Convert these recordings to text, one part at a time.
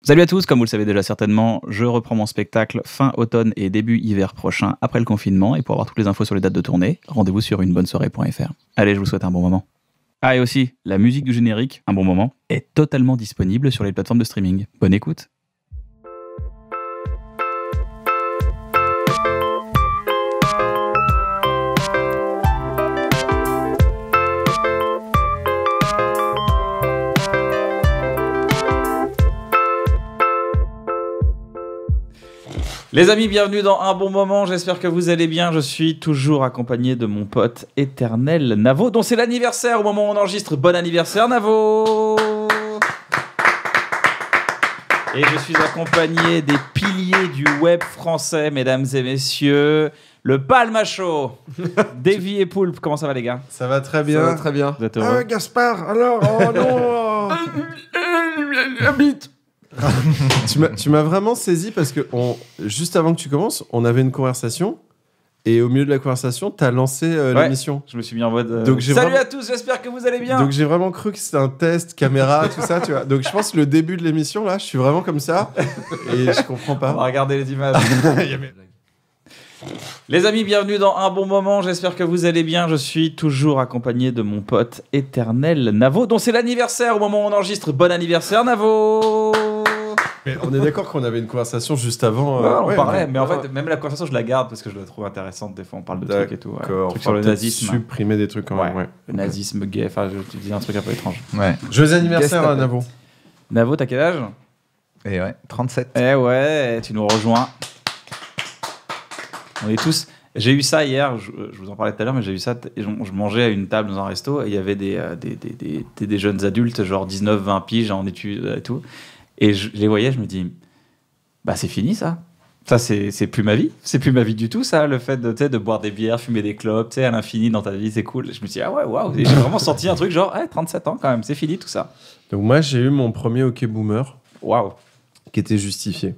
Salut à tous, comme vous le savez déjà certainement, je reprends mon spectacle fin automne et début hiver prochain après le confinement. Et pour avoir toutes les infos sur les dates de tournée, rendez-vous sur unebonnesoirée.fr. Allez, je vous souhaite un bon moment. Ah, et aussi, la musique du générique, un bon moment, est totalement disponible sur les plateformes de streaming. Bonne écoute. Les amis, bienvenue dans Un Bon Moment, j'espère que vous allez bien. Je suis toujours accompagné de mon pote éternel Navo, dont c'est l'anniversaire au moment où on enregistre. Bon anniversaire Navo. Et je suis accompagné des piliers du web français, mesdames et messieurs, le Palmacho, Davy et Poulpe. Comment ça va les gars? Ça va très bien. Ça va très bien. Vous êtes heureux? Gaspard, alors, oh non. La bite. Tu m'as vraiment saisi parce que juste avant que tu commences, on avait une conversation et au milieu de la conversation, t'as lancé l'émission. Je me suis mis en mode Donc, salut à tous, j'espère que vous allez bien. Donc j'ai vraiment cru que c'était un test, caméra, tout ça, tu vois. Donc je pense que le début de l'émission, là, je suis vraiment comme ça et je comprends On va pas. regarder les images. Les amis, bienvenue dans Un Bon Moment, j'espère que vous allez bien. Je suis toujours accompagné de mon pote éternel Navo, dont c'est l'anniversaire au moment où on enregistre. Bon anniversaire Navo. Mais on est d'accord qu'on avait une conversation juste avant. On parlait, mais en fait, même la conversation, je la garde parce que je la trouve intéressante. Des fois, on parle de trucs et tout. Ouais. Trucs sur le nazisme. Supprimer des trucs quand même, ouais. Le nazisme gay, enfin, tu dis un truc un peu étrange. Ouais. Joyeux anniversaire, Navo. Navo, t'as quel âge? Et ouais, 37. Eh ouais, tu nous rejoins. On est tous... J'ai eu ça hier, je vous en parlais tout à l'heure, mais j'ai eu ça, je mangeais à une table dans un resto et il y avait des jeunes adultes, genre 19-20 piges en études et tout. Et je les voyais, je me dis, bah c'est fini ça. Ça, c'est plus ma vie. C'est plus ma vie du tout, ça, le fait de boire des bières, fumer des clopes, à l'infini dans ta vie, c'est cool. Je me suis dit, ah ouais, waouh. Et j'ai vraiment senti un truc genre, 37 ans quand même, c'est fini tout ça. Donc moi, j'ai eu mon premier hockey boomer. Waouh. Qui était justifié.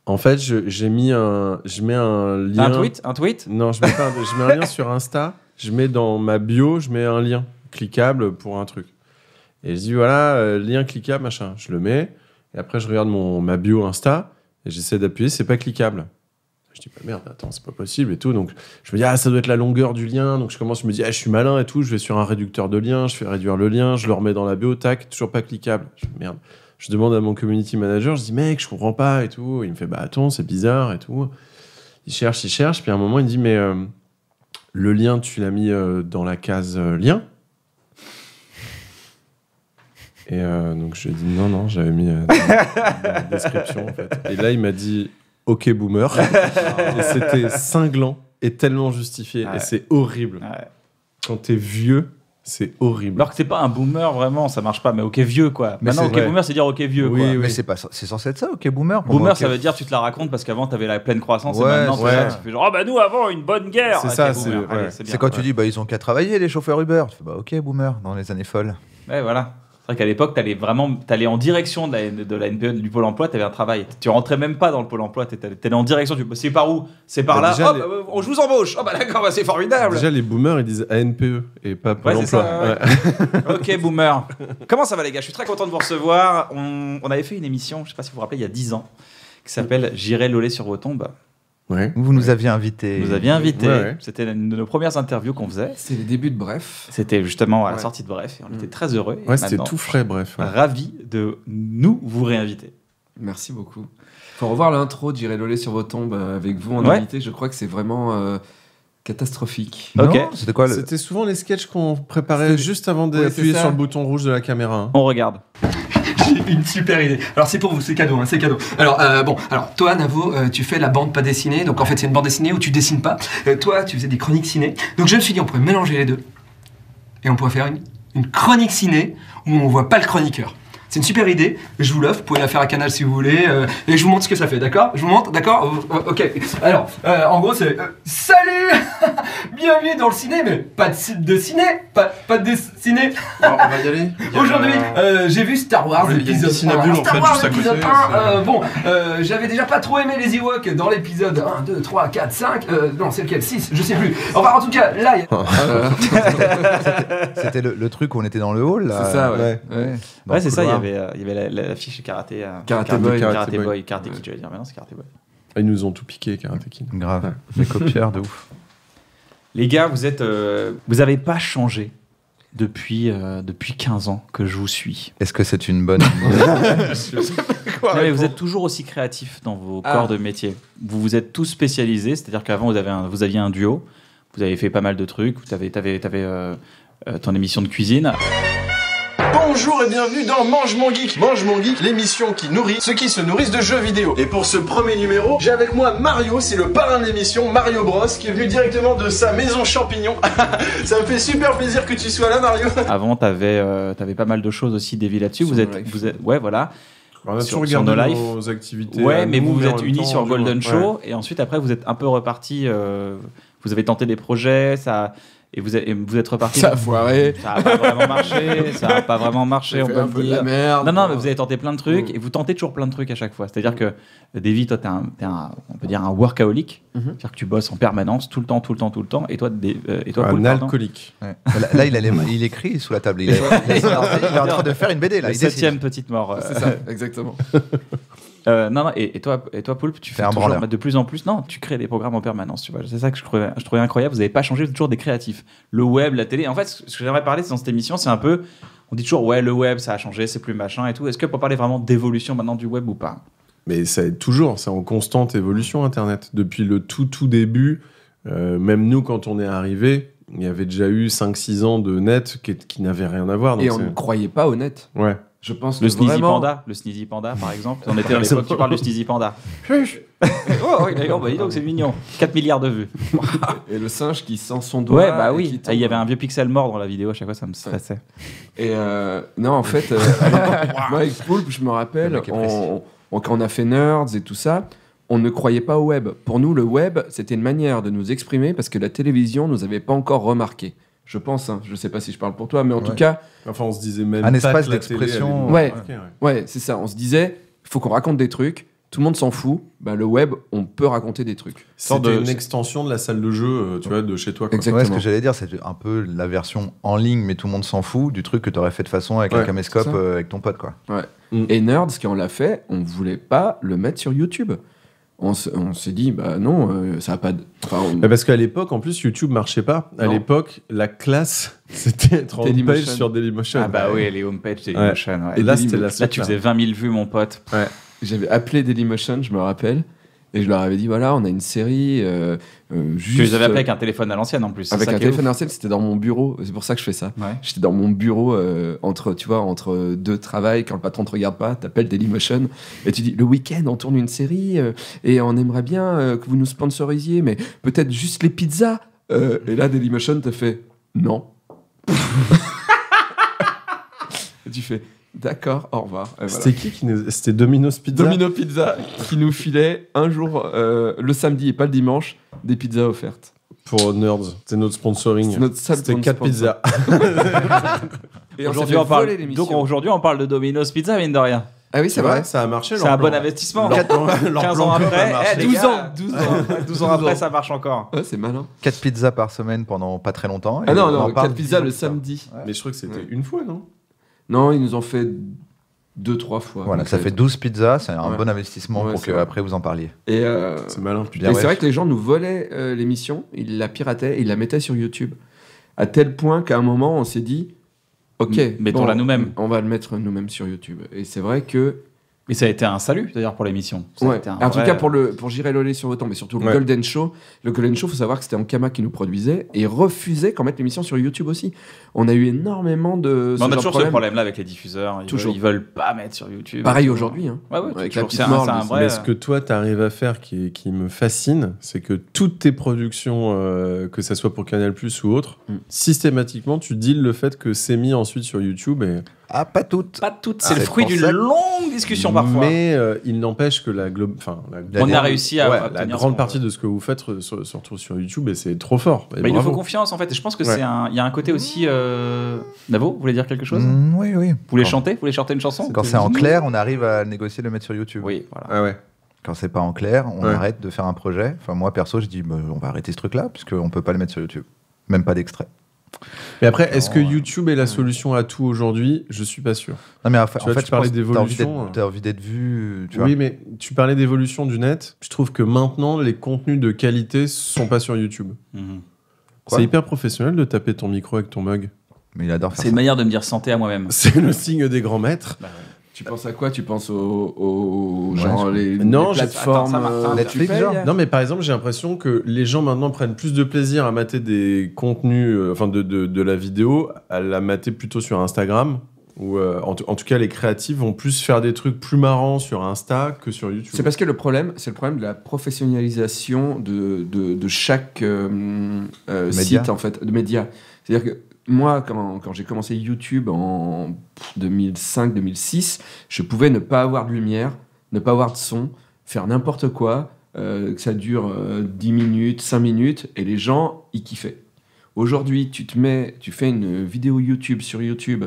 En fait, je mets un lien. Un tweet? Non, je mets un lien sur Insta. Je mets dans ma bio, je mets un lien cliquable pour un truc. Et je dis voilà, lien cliquable, machin. Je le mets. Et après, je regarde ma bio Insta et j'essaie d'appuyer, c'est pas cliquable. Je dis, bah merde, attends, c'est pas possible et tout. Donc, je me dis, ça doit être la longueur du lien. Donc, je me dis, je suis malin et tout. Je vais sur un réducteur de lien, je fais réduire le lien, je le remets dans la bio, tac, toujours pas cliquable. Je dis, merde. Je demande à mon community manager, je dis, mec, je comprends pas et tout. Il me fait, bah attends, c'est bizarre et tout. Il cherche. Puis à un moment, il me dit, mais le lien, tu l'as mis dans la case lien. Et donc je lui ai dit non, j'avais mis dans la description en fait. Et là il m'a dit ok boomer. Et c'était cinglant et tellement justifié. Ouais. Et c'est horrible. Ouais. Quand t'es vieux, c'est horrible. Alors que t'es pas un boomer vraiment, ça marche pas. Mais ok vieux quoi. Mais maintenant ok boomer c'est dire ok vieux quoi. Mais c'est censé être ça ok boomer. Boomer ça veut dire tu te la racontes parce qu'avant t'avais la pleine croissance et maintenant là, tu fais genre nous avant une bonne guerre. C'est ça. C'est quand tu dis ils ont qu'à travailler les chauffeurs Uber. Tu fais ok boomer dans les années folles. Ouais voilà. C'est vrai qu'à l'époque, t'allais en direction de la NPE, du Pôle emploi, t'avais un travail. Tu rentrais même pas dans le Pôle emploi, t'allais en direction. C'est par où? C'est par là. Hop, je vous embauche. Oh bah d'accord, c'est formidable. Déjà, les boomers, ils disent ANPE et pas Pôle emploi. Ça, ok, boomer. Comment ça va les gars? Je suis très content de vous recevoir. On avait fait une émission, je sais pas si vous vous rappelez, il y a 10 ans, qui s'appelle J'irai loler sur vos tombes. Ouais. Vous nous aviez invités. Vous aviez invité. Ouais. C'était une de nos premières interviews qu'on faisait. C'était les débuts de Bref. C'était justement à la sortie de Bref. Et on était très heureux. Ouais, c'était tout frais, Bref. Ouais. Ravis de vous réinviter. Merci beaucoup. Faut revoir l'intro de J'irai loler sur vos tombes avec vous en invité. Je crois que c'est vraiment catastrophique. Ok. Non, c'était quoi C'était souvent les sketchs qu'on préparait juste avant d'appuyer sur le bouton rouge de la caméra. Hein. On regarde. J'ai une super idée. Alors c'est pour vous, c'est cadeau, c'est cadeau. Alors toi Navo, tu fais la bande pas dessinée, donc en fait c'est une bande dessinée où tu dessines pas. Toi tu faisais des chroniques ciné. Donc je me suis dit on pourrait mélanger les deux et on pourrait faire une chronique ciné où on voit pas le chroniqueur. C'est une super idée, je vous l'offre, vous pouvez la faire à Canal si vous voulez, et je vous montre ce que ça fait, d'accord? Je vous montre, d'accord? Ok. Alors, en gros, c'est salut. Bienvenue dans le ciné, mais pas de ciné, pas de ciné. Alors, on va y aller. Aujourd'hui, j'ai vu Star Wars l'épisode 1. Star Wars l'épisode 1. J'avais déjà pas trop aimé les Ewoks dans l'épisode 1, 2, 3, 4, 5. Non, c'est lequel? 6, je sais plus. Enfin, en tout cas, là. C'était le truc où on était dans le hall, là. C'est ça, ouais. Ouais, c'est ça, il y il y avait l'affiche Karaté Boy. Karaté Boy. Boy. Karaté Kid, j'allais dire, mais non, c'est Karaté Boy. Ils nous ont tout piqué, Karate Kid. Grave. Les copieurs de ouf. Les gars, vous avez pas changé depuis 15 ans que je vous suis. Est-ce que c'est une bonne... Non, mais vous êtes toujours aussi créatifs dans vos corps de métier. Vous vous êtes tous spécialisés, c'est-à-dire qu'avant vous aviez un duo, vous avez fait pas mal de trucs, t'avais ton émission de cuisine. Bonjour et bienvenue dans Mange Mon Geek. Mange Mon Geek, l'émission qui nourrit ceux qui se nourrissent de jeux vidéo. Et pour ce premier numéro, j'ai avec moi Mario, c'est le parrain de l'émission, Mario Bros, qui est venu directement de sa maison champignon. Ça me fait super plaisir que tu sois là, Mario. Avant, t'avais pas mal de choses aussi déviées là-dessus. Vous êtes, ouais, voilà. On a Sur toujours regardé No Life. nos activités. Ouais, mais nous, vous vous en êtes même unis temps, sur Golden ouais. Show et ensuite après vous êtes un peu reparti. Vous avez tenté des projets, et vous êtes reparti. Ça a foiré. Ça a pas vraiment marché. Ça a pas vraiment marché. On fait peut un le peu de dire. la merde. Non, mais vous avez tenté plein de trucs et vous tentez toujours plein de trucs à chaque fois. C'est-à-dire que Davy, toi, on peut dire un workaholic. C'est-à-dire que tu bosses en permanence, tout le temps. Et toi, Un Paul, pardon. alcoolique. Ouais. Là, il écrit sous la table. Il est en train de faire une BD, là. La Il décide. 7e petite mort. C'est ça, exactement. Non, et toi, Poulpe, tu fais un toujours, branleur. de plus en plus. Non, tu crées des programmes en permanence. Tu vois, c'est ça que je trouvais incroyable. Vous n'avez pas changé, vous êtes toujours des créatifs. Le web, la télé. En fait, ce que j'aimerais parler dans cette émission, c'est un peu. On dit toujours, ouais, le web, ça a changé, c'est plus machin et tout. Est-ce que pour parler vraiment d'évolution maintenant du web ou pas? Mais ça est toujours, c'est en constante évolution, Internet. Depuis le tout début, même nous, quand on est arrivé, il y avait déjà eu 5-6 ans de net qui n'avaient rien à voir. Donc Et on ne croyait pas au net. Ouais. Je pense Le que Sneezy vraiment... Panda, par exemple. On était à l'époque, tu parles du Sneezy Panda. Oh, oui, d'accord, bah dis donc, c'est mignon. 4 milliards de vues. Et le singe qui sent son doigt. Ouais, bah et oui. qui tombe. Il y avait un vieux pixel mort dans la vidéo, à chaque fois, ça me stressait. Et non, en fait, moi avec Poulpe, je me rappelle, Le mec est précis. quand on a fait Nerds et tout ça, on ne croyait pas au web. Pour nous, le web, c'était une manière de nous exprimer parce que la télévision nous avait pas encore remarqué. Je pense, hein, je sais pas si je parle pour toi, mais en tout cas, Enfin, on se disait même Un pas espace que la télé d'expression. allait nous Ouais. marquer, ouais, c'est ça. On se disait, il faut qu'on raconte des trucs. Tout le monde s'en fout. Bah, le web, on peut raconter des trucs. C'était une extension de la salle de jeu, tu vois, de chez toi. Quoi. Exactement. Ouais, ce que j'allais dire, c'est un peu la version en ligne, mais tout le monde s'en fout, du truc que tu aurais fait de façon avec un Ouais, caméscope c'est ça. avec ton pote, quoi. Et Nerds, quand on l'a fait, on voulait pas le mettre sur YouTube. On s'est dit, bah non, ça a pas de... Enfin, Mais parce qu'à l'époque, en plus, YouTube marchait pas. À Non. l'époque, la classe, c'était être en Dailymotion. page sur Dailymotion. Ah bah oui, les homepages, Dailymotion. Ouais. Et là, c'était Dailymotion. la Là, seule. tu faisais 20 000 vues, mon pote. J'avais appelé Dailymotion, je me rappelle, et je leur avais dit, voilà, on a une série... juste, Tu les avais appelés avec un téléphone à l'ancienne en plus. c'est avec ça un qui est téléphone ouf. ancien, c'était dans mon bureau. C'est pour ça que je fais ça. Ouais. J'étais dans mon bureau entre deux travails, quand le patron te regarde pas, t'appelles Dailymotion et tu dis le week-end on tourne une série et on aimerait bien que vous nous sponsorisiez, mais peut-être juste les pizzas. Et là Dailymotion te fait non. Et tu fais d'accord, au revoir. Et voilà. C'était qui nous... C'était Domino's Pizza. Domino Pizza qui nous filait un jour le samedi et pas le dimanche des pizzas offertes. Pour Nerds. C'était notre sponsoring. C'est notre seul C'était 4 sponsor. pizzas. Et Aujourd'hui, donc aujourd'hui, on parle de Domino's Pizza, mine de rien. Ah oui, c'est vrai. Ça a marché. C'est un bon investissement. 15 ans après, 12 ans après, ça marche encore. Ouais, c'est malin. 4 pizzas par semaine pendant pas très longtemps. Ah et non, on en non, parle 4 pizzas 10 ans le plus tard. samedi. Mais je crois que c'était Ouais. une fois, non? Non, ils nous ont fait 2-3 fois. Voilà, Donc, ça fait 12 pizzas, c'est un Ouais. bon investissement Ouais, pour c'est que vrai. après vous en parliez. Et, C'est malin. Bien, et ouais. c'est vrai que les gens nous volaient l'émission, ils la pirataient, ils la mettaient sur YouTube. À tel point qu'à un moment, on s'est dit, ok, Mettons-la nous-mêmes. On va le mettre nous-mêmes sur YouTube. Et c'est vrai que... Et ça a été un salut, d'ailleurs, pour l'émission. Ça a Ouais. été un En tout vrai- cas, pour J'irai Lolé sur Autant, mais surtout le Ouais. Golden Show. Le Golden Show, il faut savoir que c'était Ankama qui nous produisait et refusait qu'on mette l'émission sur YouTube aussi. On a eu énormément de... Mais on a genre toujours de ce problème-là avec les diffuseurs. Toujours. Ils veulent pas mettre sur YouTube. Pareil aujourd'hui. Hein. Ouais, ouais, Avec toujours. la petite C'est mort, un mais vrai. Mais ce que toi, tu arrives à faire qui me fascine, c'est que toutes tes productions, que ça soit pour Canal+ ou autre, systématiquement, tu deals le fait que c'est mis ensuite sur YouTube. Et... Ah, pas toutes. Pas toutes. C'est Ah, le c'est fruit pour d'une ça que- longue discussion parfois. Mais il n'empêche que la On a réussi à la obtenir ce grande qu'on partie veut. de ce que vous faites se retrouve sur YouTube et c'est trop fort. Et Bah, il nous faut bravo. confiance en fait. Et je pense que Ouais. il y a un côté aussi. Navo, vous voulez dire quelque chose Oui, oui. Vous voulez Quand- chanter Vous voulez chanter une chanson Quand c'est en clair, on arrive à négocier de le mettre sur YouTube. Oui, voilà. Ah ouais. Quand c'est pas en clair, on Ouais. arrête de faire un projet. Enfin, moi, perso, je dis, bah, on va arrêter ce truc-là, puisqu'on peut pas le mettre sur YouTube. Même pas d'extrait. Mais après, est-ce que Non, YouTube est la solution à tout aujourd'hui? Je suis pas sûr. Non, mais en Tu fait, vois, tu je parlais pense que d'évolution. t'as envie d'être vu, tu vois. Oui, mais tu parlais d'évolution du net. Je trouve que maintenant, les contenus de qualité sont pas sur YouTube. Mhm. Quoi C'est hyper professionnel de taper ton micro avec ton mug. Mais il adore faire C'est ça. une manière de me dire santé à moi-même. C'est le signe des grands maîtres. Tu penses à quoi? Tu penses aux Ouais, genre les Non, plateformes attends, ça marche. Netflix, tu payes, genre hein. Non, mais par exemple, j'ai l'impression que les gens maintenant prennent plus de plaisir à mater des contenus, enfin de la vidéo, à la mater plutôt sur Instagram. Ou en tout cas, les créatifs vont plus faire des trucs plus marrants sur Insta que sur YouTube. C'est parce que le problème, c'est le problème de la professionnalisation de chaque site, en fait, de médias. C'est-à-dire que moi, quand j'ai commencé YouTube en 2005-2006, je pouvais ne pas avoir de lumière, ne pas avoir de son, faire n'importe quoi, que ça dure 10 minutes, 5 minutes, et les gens, ils kiffaient. Aujourd'hui, tu fais une vidéo YouTube sur YouTube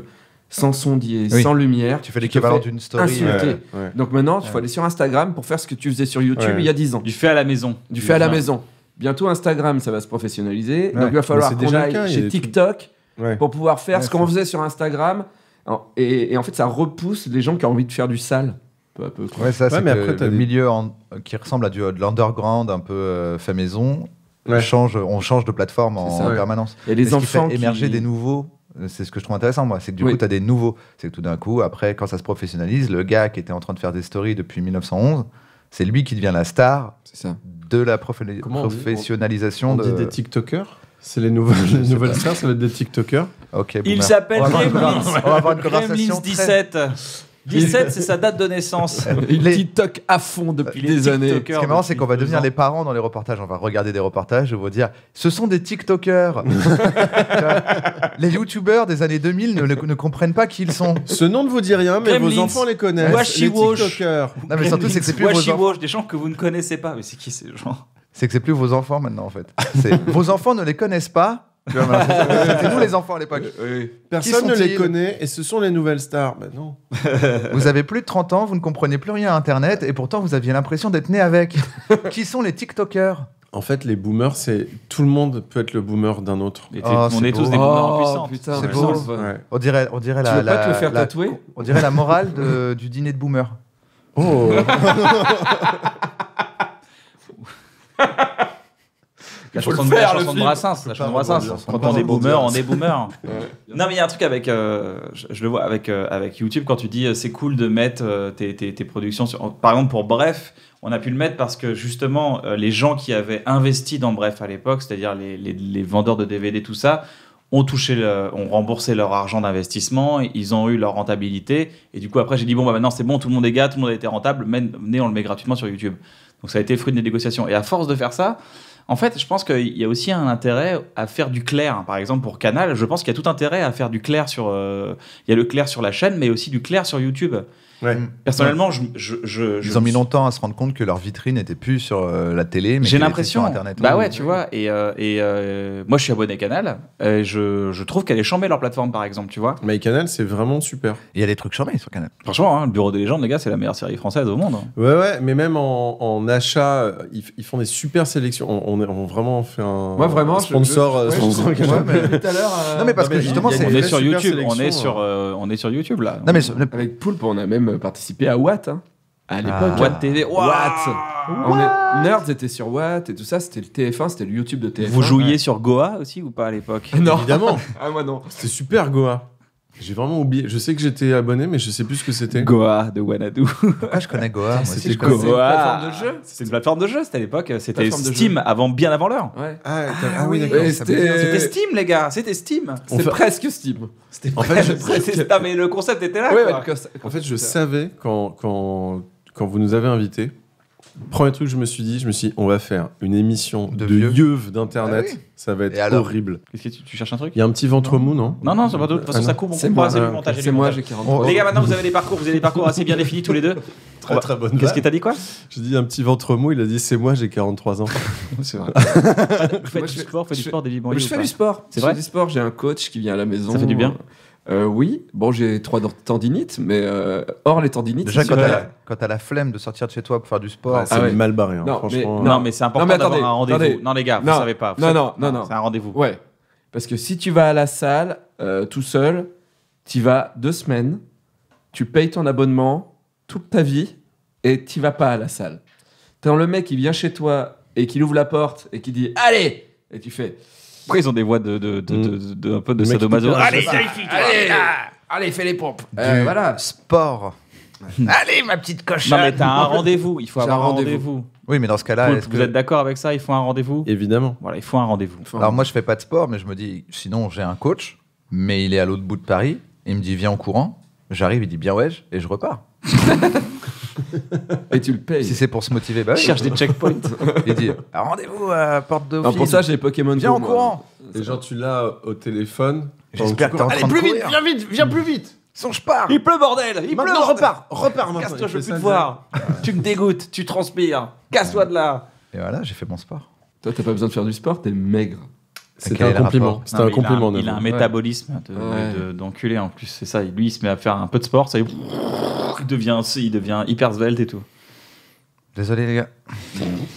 sans son, Oui. sans lumière. Tu fais l'équivalent te d'une story. insulter. Ouais. Donc maintenant, il faut Ouais. aller sur Instagram pour faire ce que tu faisais sur YouTube Ouais. il y a 10 ans. Du fait à la maison. Du fait à la Enfin, maison. Bientôt, Instagram, ça va se professionnaliser. Ouais. Donc il va falloir c'est qu'on déjà le aille cas, il y a chez des trucs. TikTok Ouais. pour pouvoir faire Ouais, ce qu'on faut- faisait sur Instagram. Et en fait, ça repousse les gens qui ont envie de faire du sale. Peu à peu. quoi. Ouais, ça, Ouais, c'est mais que après, t'as le des- milieu qui ressemble à de l'underground un peu fait maison. Ouais. On change de plateforme C'est en ça. permanence. Et Et les ce qui enfants fait émerger qui... des nouveaux, c'est ce que je trouve intéressant, moi. C'est que du Oui. coup, tu as des nouveaux. C'est que tout d'un coup, après, quand ça se professionnalise, le gars qui était en train de faire des stories depuis 1911, c'est lui qui devient la star C'est ça. de la Comment on dit professionnalisation On de. dit des TikTokers. C'est les nouvelles stars, ça va être des TikTokers. Ok, Il boomer. s'appelle On va avoir une Gremlins. conversation- on va avoir une conversation. Gremlins 17. 17, c'est sa date de naissance. Il Les- TikTok à fond depuis Il est des années. TikToker. Ce qui est marrant, c'est depuis qu'on va 2 devenir ans. les parents dans les reportages. On va regarder des reportages et on va dire ce sont des TikTokers. Tu vois, les YouTubers des années 2000 ne comprennent pas qui ils sont. Ce nom ne vous dit rien, mais Gremlins. vos enfants les connaissent. Washi Les Wash. TikTokers. Non, mais surtout, c'est que c'est plus vos Washi enfants. Wash, des gens que vous ne connaissez pas. Mais c'est qui ces gens? C'est que c'est plus vos enfants maintenant, en fait. Vos enfants ne les connaissent pas. Tu vois, voilà, c'était nous les enfants à l'époque. Personne ne les sont-ils connaît et ce sont les nouvelles stars. Ben non. Vous avez plus de 30 ans, vous ne comprenez plus rien à Internet et pourtant vous aviez l'impression d'être né avec. Qui sont les TikTokers? En fait, les boomers, c'est tout le monde peut être le boomer d'un autre. Et Oh, on c'est est tous beau. des boomers en Oh puissance. putain, C'est mais beau. ça, Ouais. On dirait Tu la, veux pas te le faire tatouer on dirait la morale du dîner de boomer. Oh. La faut chanson le de, faire, la le chanson de film. Brassens. La chanson de Brassens. rebondir, Quand on est boomer, on est boomer. Non, mais il y a un truc avec. Je le vois avec YouTube quand tu dis c'est cool de mettre tes productions sur. Par exemple, pour Bref, on a pu le mettre parce que justement, les gens qui avaient investi dans Bref à l'époque, c'est-à-dire les vendeurs de DVD, tout ça, ont remboursé leur argent d'investissement, ils ont eu leur rentabilité. Et du coup, après, j'ai dit bon, bah maintenant c'est bon, tout le monde est gars, tout le monde a été rentable, venez, on le met gratuitement sur YouTube. Donc ça a été fruit des négociations. Et à force de faire ça, en fait, je pense qu'il y a aussi un intérêt à faire du clair. Par exemple, pour Canal, je pense qu'il y a tout intérêt à faire du clair sur. Il y a le clair sur la chaîne, mais aussi du clair sur YouTube. Ouais. Personnellement, Ils ont mis longtemps à se rendre compte que leur vitrine n'était plus sur la télé, mais j'ai qu'elle était l'impression. sur Internet. Bah ouais, tu vois. Et moi, je suis abonné Canal. Et je trouve qu'elle est chambée leur plateforme, par exemple, tu vois. MyCanal, c'est vraiment super. Il y a des trucs charmés sur Canal. Franchement, hein, le Bureau des légendes, les gars, c'est la meilleure série française au monde. Ouais, mais même en achat, ils font des super sélections. On vraiment fait un Moi, vraiment, sponsor. sponsor ouais, Canal. mais tout à l'heure. Non, mais parce que justement, il y a c'est. On une est vraie sur super YouTube. sélection, On est sur YouTube là. Non, mais Avec Poulpe, on a même participé à Watt. Hein. À l'époque. Watt TV. Watt. Nerds était sur Watt et tout ça. C'était le TF1, c'était le YouTube de TF1. Vous jouiez sur Goa aussi ou pas à l'époque? Non. Évidemment. Ah, moi non. C'était super, Goa. J'ai vraiment oublié. Je sais que j'étais abonné, mais je sais plus ce que c'était. Goa de Wanadu. pourquoi je connais Goa? Moi aussi, C'était je connais. C'est une plateforme de jeu. C'était une plateforme de jeu, c'était à l'époque. C'était Plateforme de Steam, bien avant l'heure. Ouais. Oui, d'accord. Et ça veut dire- C'était Steam, les gars, c'était Steam. C'est fait- presque Steam. C'était En fait, Non, mais le concept était là. Ouais, quoi. ouais, En fait, je savais quand vous nous avez invités. Premier truc, je me suis dit, on va faire une émission De de vieux. yeuves d'internet. Ah oui. Ça va être Et alors horrible. Qu'est-ce que tu cherches un truc? Il y a un petit ventre mou, non? Non, c'est pas de toute façon, Ah, ça non. coupe, on C'est coupe moi, pas, c'est du montage. c'est moi, j'ai 43 ans. Les gars, maintenant vous avez des parcours assez bien définis tous les deux. Très très bonne. Qu'est-ce que t'as dit quoi? J'ai dit un petit ventre mou, il a dit c'est moi, j'ai 43 ans. C'est vrai. Faites du sport, David Bowie. Je ou fais pas du sport. C'est Je vrai fais du sport. J'ai un coach qui vient à la maison. Ça fait du bien Oui. Bon, j'ai 3 tendinites, mais hors les tendinites. Déjà, c'est quand super. t'as la flemme de sortir de chez toi pour faire du sport, C'est Ah ouais. mal barré, hein, Non, franchement. mais- Non, mais c'est important mais d'avoir attendez, un rendez-vous. attendez. Non, les gars, vous Non, savez pas. non, non. C'est un rendez-vous. Ouais. Parce que si tu vas à la salle tout seul, tu vas 2 semaines, tu payes ton abonnement toute ta vie et tu vas pas à la salle. Quand le mec, il vient chez toi et qu'il ouvre la porte et qu'il dit « Allez !» et tu fais « Pourquoi ils ont des voix un peu de Le mec sadomaso? qui te Allez, Allez, fais les pompes !» Du Voilà. sport. Allez, ma petite cochonne. Non mais t'as un rendez-vous, il faut J'ai avoir un un rendez-vous. rendez-vous. Oui, mais dans ce cas-là, Poulpe, est-ce vous que... êtes d'accord avec ça? Il faut un rendez-vous? Évidemment. Voilà, il faut un rendez-vous. Alors moi, je fais pas de sport, mais je me dis, sinon j'ai un coach, mais il est à l'autre bout de Paris. Il me dit, viens en courant. J'arrive, il dit, bien ouais, et je repars. Et tu le payes. Si c'est pour se motiver, bah Je oui. cherche des checkpoints. Il dit, ah, rendez-vous à Porte Dauphine. Non, pour ça, j'ai Pokémon Viens Go, en moi. courant. Et genre, tu l'as au téléphone. J'espère que t'es en Allez, train de plus vite, courir. viens vite, viens plus vite. Sinon, je pars. Il pleut, bordel! Il pleut! Maintenant, repars maintenant. Casse-toi, je veux Il fait plus te ça, voir. Tu me dégoûtes, tu transpires. Casse-toi de là. Et voilà, j'ai fait mon sport. Toi, t'as pas besoin de faire du sport, t'es maigre. C'était Quel est un le compliment. rapport C'était un compliment. Il a un Navo. métabolisme d'enculé en plus. C'est ça. Lui, il se met à faire un peu de sport. Ça, il devient hyper svelte et tout. Désolé, les gars.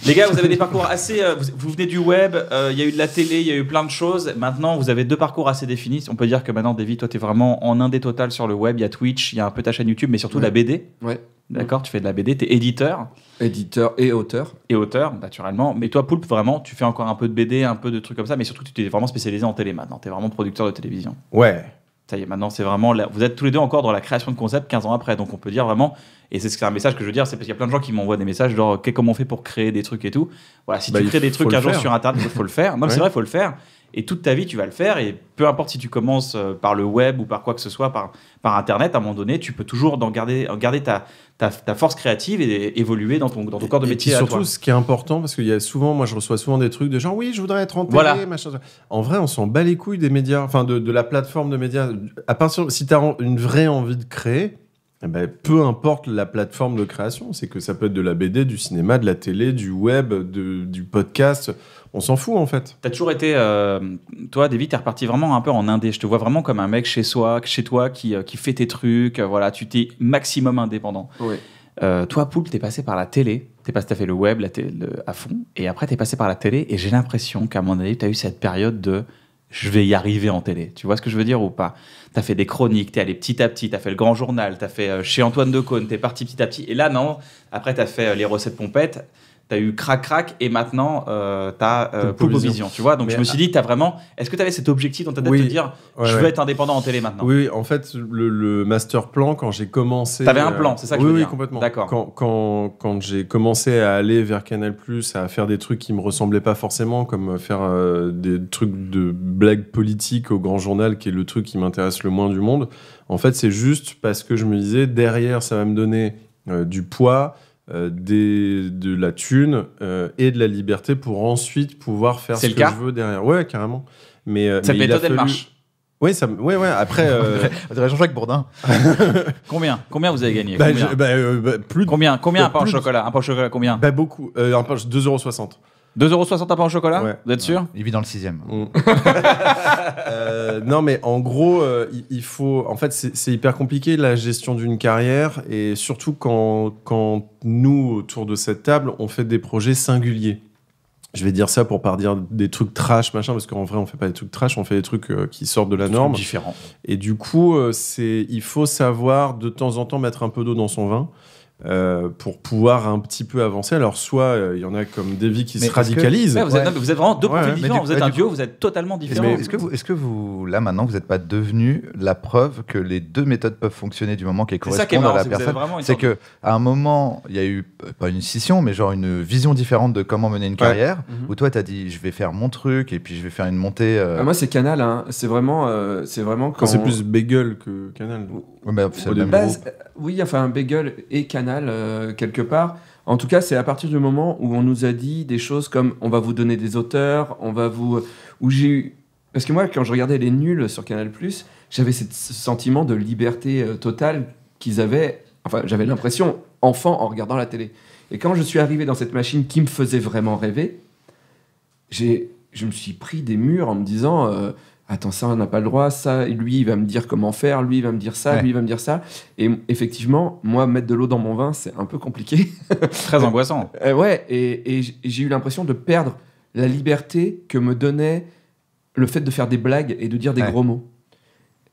Les gars, vous avez des parcours assez. Vous venez du web, il y a eu de la télé, il y a eu plein de choses. Maintenant, vous avez 2 parcours assez définis. On peut dire que maintenant, Davy, toi, tu es vraiment en indé total sur le web. Il y a Twitch, il y a un peu ta chaîne YouTube, mais surtout la BD. Ouais. D'accord, tu fais de la BD, tu es éditeur Éditeur et auteur. et auteur, naturellement. Mais toi, Poulpe, vraiment, tu fais encore un peu de BD, un peu de trucs comme ça, mais surtout, tu t'es vraiment spécialisé en télé maintenant. Tu es vraiment producteur de télévision. Ouais. Ça y est, maintenant, c'est vraiment. Vous êtes tous les deux encore dans la création de concepts 15 ans après. Donc, on peut dire vraiment. Et c'est un message que je veux dire, c'est parce qu'il y a plein de gens qui m'envoient des messages genre, comment on fait pour créer des trucs et tout. Voilà, si tu crées des faut trucs le un jour faire. sur Internet, il faut le faire. Non, mais Ouais. c'est vrai, il faut le faire. Et toute ta vie, tu vas le faire. Et peu importe si tu commences par le web ou par quoi que ce soit, par Internet, à un moment donné, tu peux toujours garder ta force créative et évoluer dans ton corps de Et métier. puis à surtout, toi. ce qui est important, parce qu'il y a souvent, moi je reçois souvent des trucs de genre, oui, je voudrais être en télé, Voilà. machin. En vrai, on s'en bat les couilles des médias, enfin de la plateforme de médias. À partir, si tu as une vraie envie de créer, eh ben, peu importe la plateforme de création, c'est que ça peut être de la BD, du cinéma, de la télé, du web, du podcast. On s'en fout en fait. T'as toujours été, toi, Davy, t'es reparti vraiment un peu en indé. Je te vois vraiment comme un mec chez toi qui fait tes trucs. Voilà, tu t'es maximum indépendant. Oui. Toi, Poulpe, t'es passé par la télé. T'as fait le web à fond. Et après, t'es passé par la télé. Et j'ai l'impression qu'à un moment donné, t'as eu cette période de je vais y arriver en télé. Tu vois ce que je veux dire ou pas? T'as fait des chroniques, t'es allé petit à petit, t'as fait le Grand Journal, t'as fait chez Antoine Decaune, t'es parti petit à petit. Et là, non. Après, t'as fait les recettes pompettes. T'as eu Crac Crac et maintenant t'as Poulpe Vision, tu vois. Donc Mais je me suis dit, t'as vraiment. Est-ce que t'avais cet objectif dans ta tête Oui. de te dire, Ouais, je veux ouais. être indépendant en télé maintenant? Oui, en fait, le master plan, quand j'ai commencé... T'avais un plan, c'est ça que je veux oui, dire. Oui, complètement. D'accord. Quand j'ai commencé à aller vers Canal+, à faire des trucs qui me ressemblaient pas forcément, comme faire des trucs de blagues politiques au Grand Journal, qui est le truc qui m'intéresse le moins du monde, en fait, c'est juste parce que je me disais, derrière, ça va me donner du poids, de la thune et de la liberté pour ensuite pouvoir faire C'est ce le que cas je veux derrière. Ouais, carrément. Mais, Cette mais il a méthode, elle fallu- marche. Oui, ouais. Après, On dirait Jean-Jacques Bourdin. Combien vous avez gagné? bah, Combien plus de Combien un pain au plus de- chocolat? Un pain au chocolat, combien? Bah beaucoup. Un pain, 2,60 2,60€ un pain au chocolat? Ouais. Vous êtes sûr? Il vit dans le 6e. Non, mais en gros, il faut. En fait, c'est hyper compliqué la gestion d'une carrière et surtout quand nous, autour de cette table, on fait des projets singuliers. Je vais dire ça pour pas dire des trucs trash, machin, parce qu'en vrai, on fait pas des trucs trash, on fait des trucs qui sortent de la norme. Différent. Et du coup, il faut savoir de temps en temps mettre un peu d'eau dans son vin pour pouvoir un petit peu avancer. Alors, soit il y en a comme Davy qui Mais se est-ce que- radicalisent. Ouais, vous êtes vraiment deux Ouais, profils mais différents. du- Vous êtes mais un du duo, coup- vous êtes totalement Est-ce différents. que vous, là maintenant, vous n'êtes pas devenu la preuve que les deux méthodes peuvent fonctionner du moment qu'elles C'est ça qui est correspondent à marrant, la c'est que vous avez personne? vraiment une C'est sorte de- que à un moment, il y a eu pas une scission, mais genre une vision différente de comment mener une carrière. Mhm. Où toi, t'as dit, je vais faire mon truc et puis je vais faire une montée. Ah, moi, c'est Canal. Hein. C'est vraiment Quand quand c'est plus Bagel que Canal. Ouais, mais c'est Au le même début. groupe. oui, enfin, Bagel et Canal, quelque part. En tout cas, c'est à partir du moment où on nous a dit des choses comme on va vous donner des auteurs, on va vous. Où j'ai eu. Parce que moi, quand je regardais les nuls sur Canal, j'avais ce sentiment de liberté totale qu'ils avaient. Enfin, j'avais l'impression, enfant, en regardant la télé. Et quand je suis arrivé dans cette machine qui me faisait vraiment rêver, je me suis pris des murs en me disant. Attends, ça, on n'a pas le droit, ça, lui, il va me dire comment faire, lui, il va me dire ça, Ouais. lui, il va me dire ça. Et effectivement, moi, mettre de l'eau dans mon vin, c'est un peu compliqué. Très angoissant. Ouais, et j'ai eu l'impression de perdre la liberté que me donnait le fait de faire des blagues et de dire des gros mots.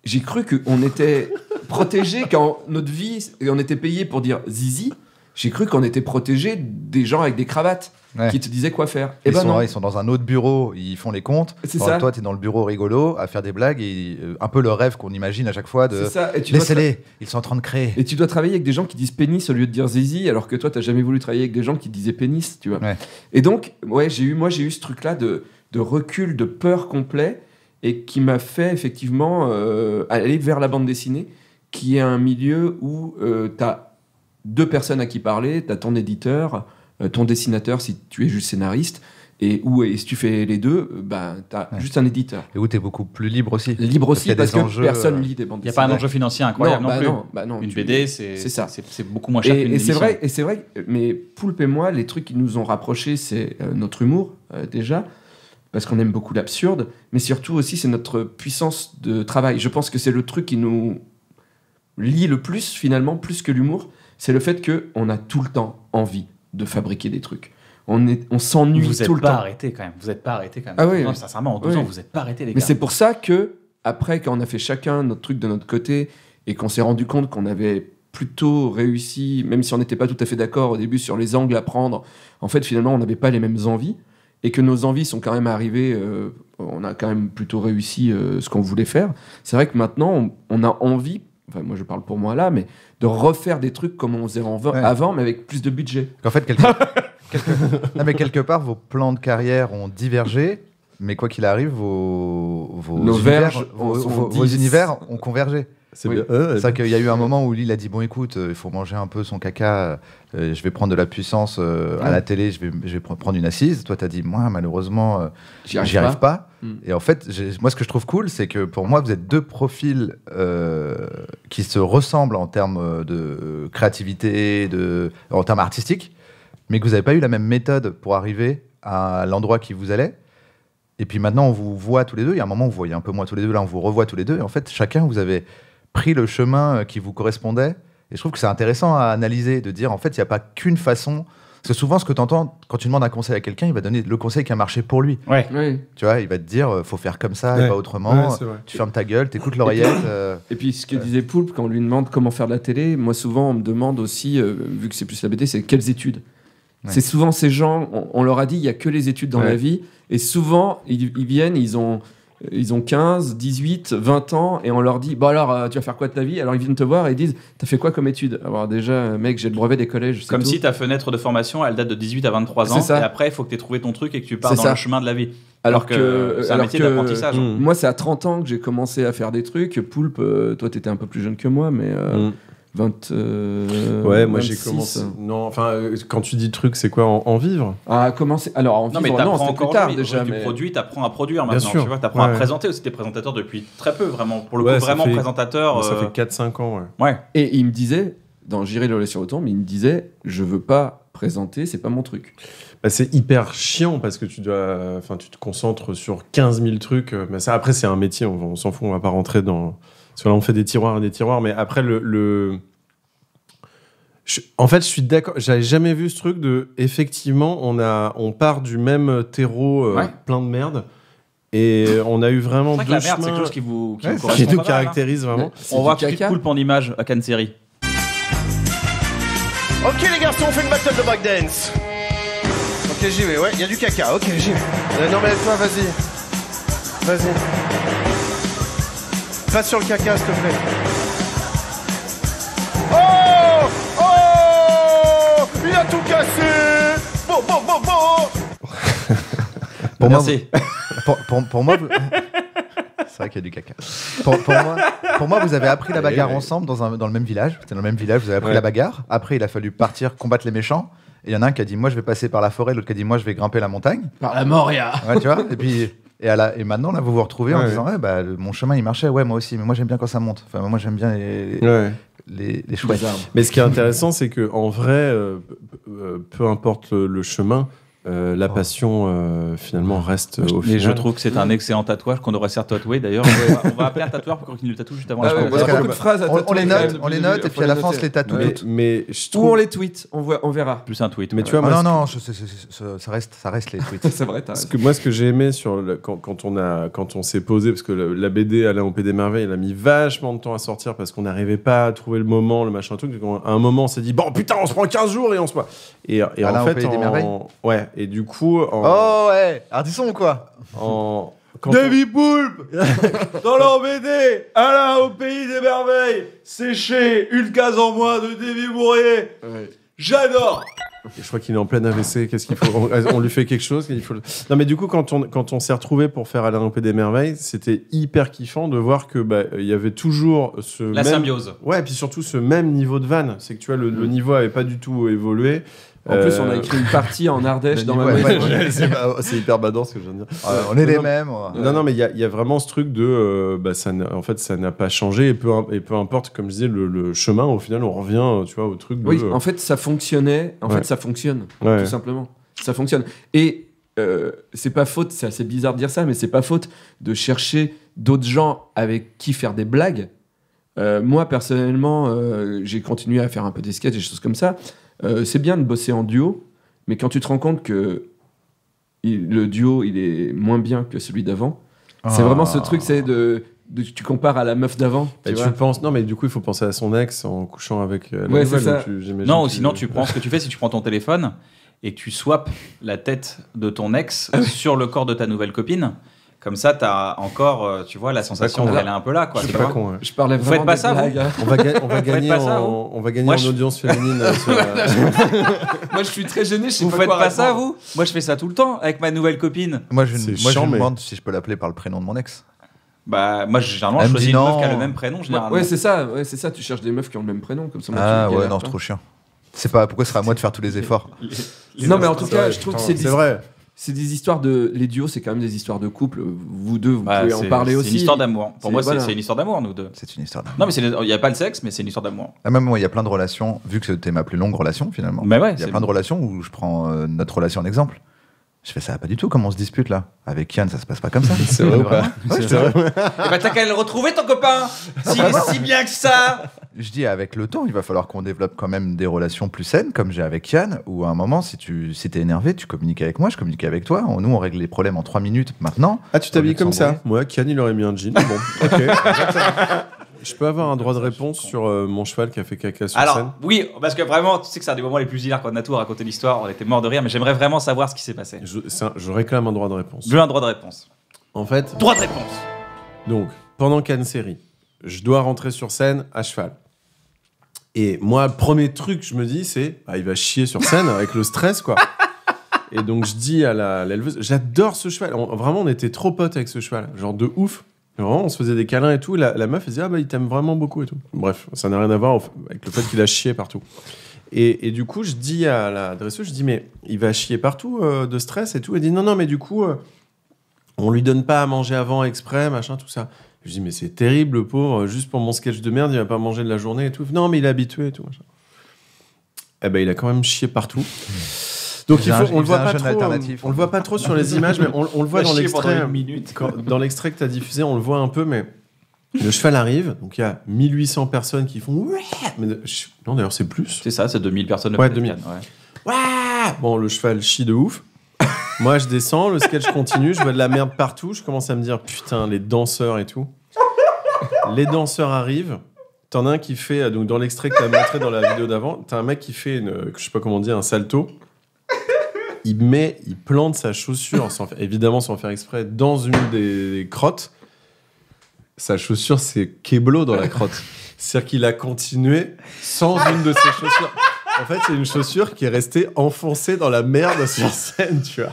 J'ai cru qu'on était protégé quand notre vie, et on était payé pour dire zizi. J'ai cru qu'on était protégé des gens avec des cravates qui te disaient quoi faire. Et ils sont dans un autre bureau, ils font les comptes. C'est ça. Toi, tu es dans le bureau rigolo à faire des blagues et un peu le rêve qu'on imagine à chaque fois de « laissez-les, ils sont en train de créer ». Et tu dois travailler avec des gens qui disent pénis au lieu de dire zizi, alors que toi, tu n'as jamais voulu travailler avec des gens qui disaient pénis, tu vois. Ouais. Et donc, j'ai eu ce truc-là de recul, de peur complet, et qui m'a fait effectivement aller vers la bande dessinée, qui est un milieu où tu as 2 personnes à qui parler, tu as ton éditeur, ton dessinateur si tu es juste scénariste, et si tu fais les deux, tu as juste un éditeur. Et où tu es beaucoup plus libre aussi. Libre aussi, parce que enjeux, personne lit des bandes Il n'y dessinées. a pas un enjeu financier incroyable non plus. Non, Une BD, c'est beaucoup moins cher qu'une et émission. c'est vrai, mais Poulpe et moi, les trucs qui nous ont rapprochés, c'est notre humour, déjà, parce qu'on aime beaucoup l'absurde, mais surtout aussi, c'est notre puissance de travail. Je pense que c'est le truc qui nous lie le plus, finalement, plus que l'humour, c'est le fait qu'on a tout le temps envie de fabriquer des trucs. On s'ennuie tout le temps. Vous n'êtes pas arrêté quand même. Ah oui, non, sincèrement, en 2 ans, vous n'êtes pas arrêté, les gars. Mais c'est pour ça que, après, quand on a fait chacun notre truc de notre côté et qu'on s'est rendu compte qu'on avait plutôt réussi, même si on n'était pas tout à fait d'accord au début sur les angles à prendre, en fait, finalement, on n'avait pas les mêmes envies et que nos envies sont quand même arrivées, on a quand même plutôt réussi ce qu'on voulait faire. C'est vrai que maintenant, on a envie, enfin, moi je parle pour moi là, mais de refaire des trucs comme on faisait avant, mais avec plus de budget. En fait, quelque part, vos plans de carrière ont divergé, mais quoi qu'il arrive, vos univers ont convergé. C'est bien. C'est ça qu'il y a eu un moment où lui, il a dit bon, écoute, il faut manger un peu son caca. Je vais prendre de la puissance à la télé. Je vais prendre une assise. Toi, t'as dit moi, malheureusement, j'y arrive pas. Et en fait, moi, ce que je trouve cool, c'est que pour moi, vous êtes 2 profils qui se ressemblent en termes de créativité, en termes artistiques, mais que vous n'avez pas eu la même méthode pour arriver à l'endroit qui vous allait. Et puis maintenant, on vous voit tous les deux. Il y a un moment où vous voyez un peu moins tous les deux. Là, on vous revoit tous les deux. Et en fait, chacun, vous avez pris le chemin qui vous correspondait. Et je trouve que c'est intéressant à analyser, de dire, en fait, il n'y a pas qu'une façon. Parce que souvent, ce que tu entends, quand tu demandes un conseil à quelqu'un, il va donner le conseil qui a marché pour lui. Ouais. Oui. Tu vois, il va te dire, faut faire comme ça et pas autrement. Tu fermes ta gueule, t'écoutes l'oreillette. Et puis, ce que disait Poulpe, quand on lui demande comment faire de la télé, moi, souvent, on me demande aussi, vu que c'est plus la BD, c'est quelles études. C'est souvent ces gens, on leur a dit, il n'y a que les études dans la vie. Et souvent, ils viennent, ils ont 15, 18, 20 ans, et on leur dit, bon alors, tu vas faire quoi de ta vie? Alors ils viennent te voir et ils disent, t'as fait quoi comme étude? Alors déjà, mec, j'ai le brevet des collèges. Comme si ta fenêtre de formation, elle date de 18 à 23 ans, et après, il faut que tu aies trouvé ton truc et que tu pars dans le chemin de la vie. Alors que c'est un métier d'apprentissage. Moi, c'est à 30 ans que j'ai commencé à faire des trucs. Poulpe, toi, t'étais un peu plus jeune que moi, mais... 20, ouais, moi 26. j'ai commencé. Non, enfin, quand tu dis truc, c'est quoi en vivre? Ah, commencer. Alors, en vivre, non, c'était plus tard déjà. Tu produis, t'apprends à produire maintenant. Bien sûr. Tu vois, t'apprends à présenter aussi. T'es présentateur depuis très peu, vraiment. Pour le coup, vraiment présentateur. Ça fait 4-5 ans, Et il me disait, dans J'irai le lait sur le tombe, il me disait, je veux pas présenter, c'est pas mon truc. Bah, c'est hyper chiant parce que tu te concentres sur 15 000 trucs. Mais ça, après, c'est un métier, on s'en fout, on va pas rentrer dans. Parce que là, on fait des tiroirs, mais après, en fait, je suis d'accord. J'avais jamais vu ce truc de. Effectivement, on part du même terreau plein de merde. Et on a eu vraiment deux chemins. C'est quelque chose qui vous correspond qui nous pas caractérise mal, vraiment. On voit Street Poulpe en image à Cannes Série. Ok les garçons, on fait une battle de breakdance. Ok, j'y vais, ouais, il y a du caca, ok, j'y vais. Non mais toi, vas-y. Passe sur le caca, s'il te plaît. Oh, il a tout cassé. Bon. Pour Merci. Pour moi, c'est vrai qu'il y a du caca. Pour moi, vous avez appris la bagarre ensemble dans le même village. C'était dans le même village, vous avez appris la bagarre. Après, il a fallu partir combattre les méchants. Et il y en a un qui a dit, moi, je vais passer par la forêt. L'autre qui a dit, moi, je vais grimper la montagne. Par la Moria. Ouais, tu vois. Et maintenant, là, vous vous retrouvez en disant, mon chemin, il marchait. Ouais, moi aussi. Mais moi, j'aime bien quand ça monte. Enfin, moi, j'aime bien les chouettes. Mais ce qui est intéressant, c'est que en vrai, peu importe le chemin, la passion finalement reste au Mais final. je trouve que c'est un excellent tatouage qu'on devrait se faire tatouer d'ailleurs. On va appeler un tatoueur pour qu'il nous le tatoue juste avant la Ah ouais, fin. on a parce que- beaucoup de phrases à On tatouer les quand même note, depuis on les le note, début. et puis à la fin, on se les tatoue. Mais je Ou trouve... on les tweet, on verra. Plus un tweet. Mais tu vois, Ah moi, non, non, ça reste les tweets. C'est vrai, t'as ce raison. que, moi, ce que j'ai aimé quand on s'est posé, parce que la BD Alain au PD Merveille, elle a mis vachement de temps à sortir parce qu'on n'arrivait pas à trouver le moment, le machin, truc. Donc, à un moment, on s'est dit, bon, putain, on se prend 15 jours et on se voit. Et Alain en au fait, Pays des Merveilles ouais, et du coup, Oh ouais, Ardisson ou quoi? Davy Poulpe dans leur BD, Alain au Pays des Merveilles, séché, une case en moins de Davy Bourrier. J'adore. Et je crois qu'il est en plein AVC. Qu'est-ce qu'il faut on lui fait quelque chose. Il faut... Non, mais du coup, quand on s'est retrouvé pour faire Alain au Pays des Merveilles, c'était hyper kiffant de voir que il y avait toujours La symbiose. Ouais, et puis surtout ce même niveau de vanne. C'est que tu vois, le niveau avait pas du tout évolué. En plus, on a écrit une partie en Ardèche dans ma Ouais, maison. ouais. C'est hyper badant ce que je viens de dire. On est les Non, mêmes. Non, mais il y a vraiment ce truc de. En fait, ça n'a pas changé et peu importe, comme je disais, le chemin, au final, on revient, tu vois, au truc de. Oui, en fait, ça fonctionnait. En fait, ça fonctionne, Ouais. tout simplement. Ça fonctionne. Et c'est pas faute, c'est assez bizarre de dire ça, mais c'est pas faute de chercher d'autres gens avec qui faire des blagues. Moi, personnellement, j'ai continué à faire un peu des sketchs, des choses comme ça. C'est bien de bosser en duo, mais quand tu te rends compte que le duo, il est moins bien que celui d'avant, c'est vraiment ce truc, c'est tu compares à la meuf d'avant. Et tu penses, non, mais du coup, il faut penser à son ex en couchant avec la Ouais, nouvelle. c'est ça. Donc j'imagine Non, ou que- sinon tu prends ce que tu fais, si tu prends ton téléphone et que tu swaps la tête de ton ex sur le corps de ta nouvelle copine. Comme ça, t'as encore, tu vois, la sensation con. qu'elle est un peu là, quoi. C'est tu pas vois. con, ouais. Je parlais Vous vraiment faites pas des ça, vous blagues, hein. On va gagner pas ça, on va gagner Moi, en audience féminine. sur la- Moi, je suis très gêné, je sais Vous pas faites quoi pas ça, répondre. vous? Moi, je fais ça tout le temps avec ma nouvelle copine. Moi, je C'est me chiant, mais- demande si je peux l'appeler par le prénom de mon ex. Bah, moi, généralement, Elle je me choisis dit une non. meuf qui a le même prénom, généralement. Ouais, c'est ça, tu cherches des meufs qui ont le même prénom, comme ça. moi, Ah tu ouais, galères non, pas. c'est trop chiant. C'est pas pourquoi ce sera à moi de faire tous les efforts. Non, mais en tout C'est cas, vrai, je trouve que putain, c'est vrai. c'est des histoires de. Les duos, c'est quand même des histoires de couple. Vous deux, vous Bah, pouvez en parler aussi. C'est une histoire d'amour. Pour C'est- moi, voilà. c'est une histoire d'amour, nous deux. C'est une histoire d'amour. Non, mais il n'y a pas le sexe, mais c'est une histoire d'amour. Ah, même moi, il y a plein de relations, vu que c'était ma plus longue relation finalement. Mais ouais, Il y a c'est plein de relations où je prends notre relation en exemple. Je fais ça pas du tout comme on se dispute là. Avec Kian, ça se passe pas comme ça. C'est vrai ou pas? Ouais, je te jure. Eh ben, t'as qu'à le retrouver, ton copain. S'il est si bien que ça. Je dis avec le temps, il va falloir qu'on développe quand même des relations plus saines, comme j'ai avec Kian, où à un moment, si t'es énervé, tu communiques avec moi, je communique avec toi. Nous, on règle les problèmes en 3 minutes maintenant. Ah, tu t'habilles Au lieu de comme ça? s'embrouiller. Moi, Kian, il aurait mis un jean. Bon, ok. Je peux avoir un droit de réponse sur mon cheval qui a fait caca sur scène? Alors, oui, parce que vraiment, tu sais que c'est un des moments les plus hilaires quand Natou a raconté l'histoire. On était mort de rire, mais j'aimerais vraiment savoir ce qui s'est passé. Je réclame un droit de réponse. Je veux un droit de réponse. En fait, Droit de réponse. donc, pendant Cannes Série, je dois rentrer sur scène à cheval. Et moi, le premier truc que je me dis, c'est il va chier sur scène avec le stress, quoi. Et donc, je dis à l'éleveuse, j'adore ce cheval. Vraiment, on était trop potes avec ce cheval. Genre de ouf. Vraiment, on se faisait des câlins et tout. La meuf, elle disait, il t'aime vraiment beaucoup et tout. Bref, ça n'a rien à voir avec le fait qu'il a chié partout. Et du coup, je dis à la dresseuse, je dis, mais il va chier partout de stress et tout. Elle dit, non, mais du coup, on lui donne pas à manger avant exprès, machin, tout ça. Je dis, mais c'est terrible, le pauvre, juste pour mon sketch de merde, il va pas manger de la journée et tout. Non, mais il est habitué et tout, machin. Eh ben, il a quand même chié partout. Donc on le voit pas trop. On le voit pas trop sur les images, mais on le voit dans l'extrait. Dans l'extrait que tu as diffusé, on le voit un peu, mais le cheval arrive. Donc il y a 1800 personnes qui font ouais. Mais non, d'ailleurs c'est plus. C'est ça, c'est 2000 personnes. Ouais, de 2000. Cannes, ouais. Ouais. Bon, le cheval chie de ouf. Moi, je descends, le sketch continue, je vois de la merde partout. Je commence à me dire putain, les danseurs et tout. Les danseurs arrivent. T'en as un qui fait, donc dans l'extrait que t'as montré dans la vidéo d'avant, t'as un mec qui fait je sais pas comment dire, un salto. Il plante sa chaussure, évidemment sans faire exprès, dans une des crottes. Sa chaussure, c'est Keblo dans la crotte. C'est-à-dire qu'il a continué sans une de ses chaussures. En fait, c'est une chaussure qui est restée enfoncée dans la merde sur scène, tu vois.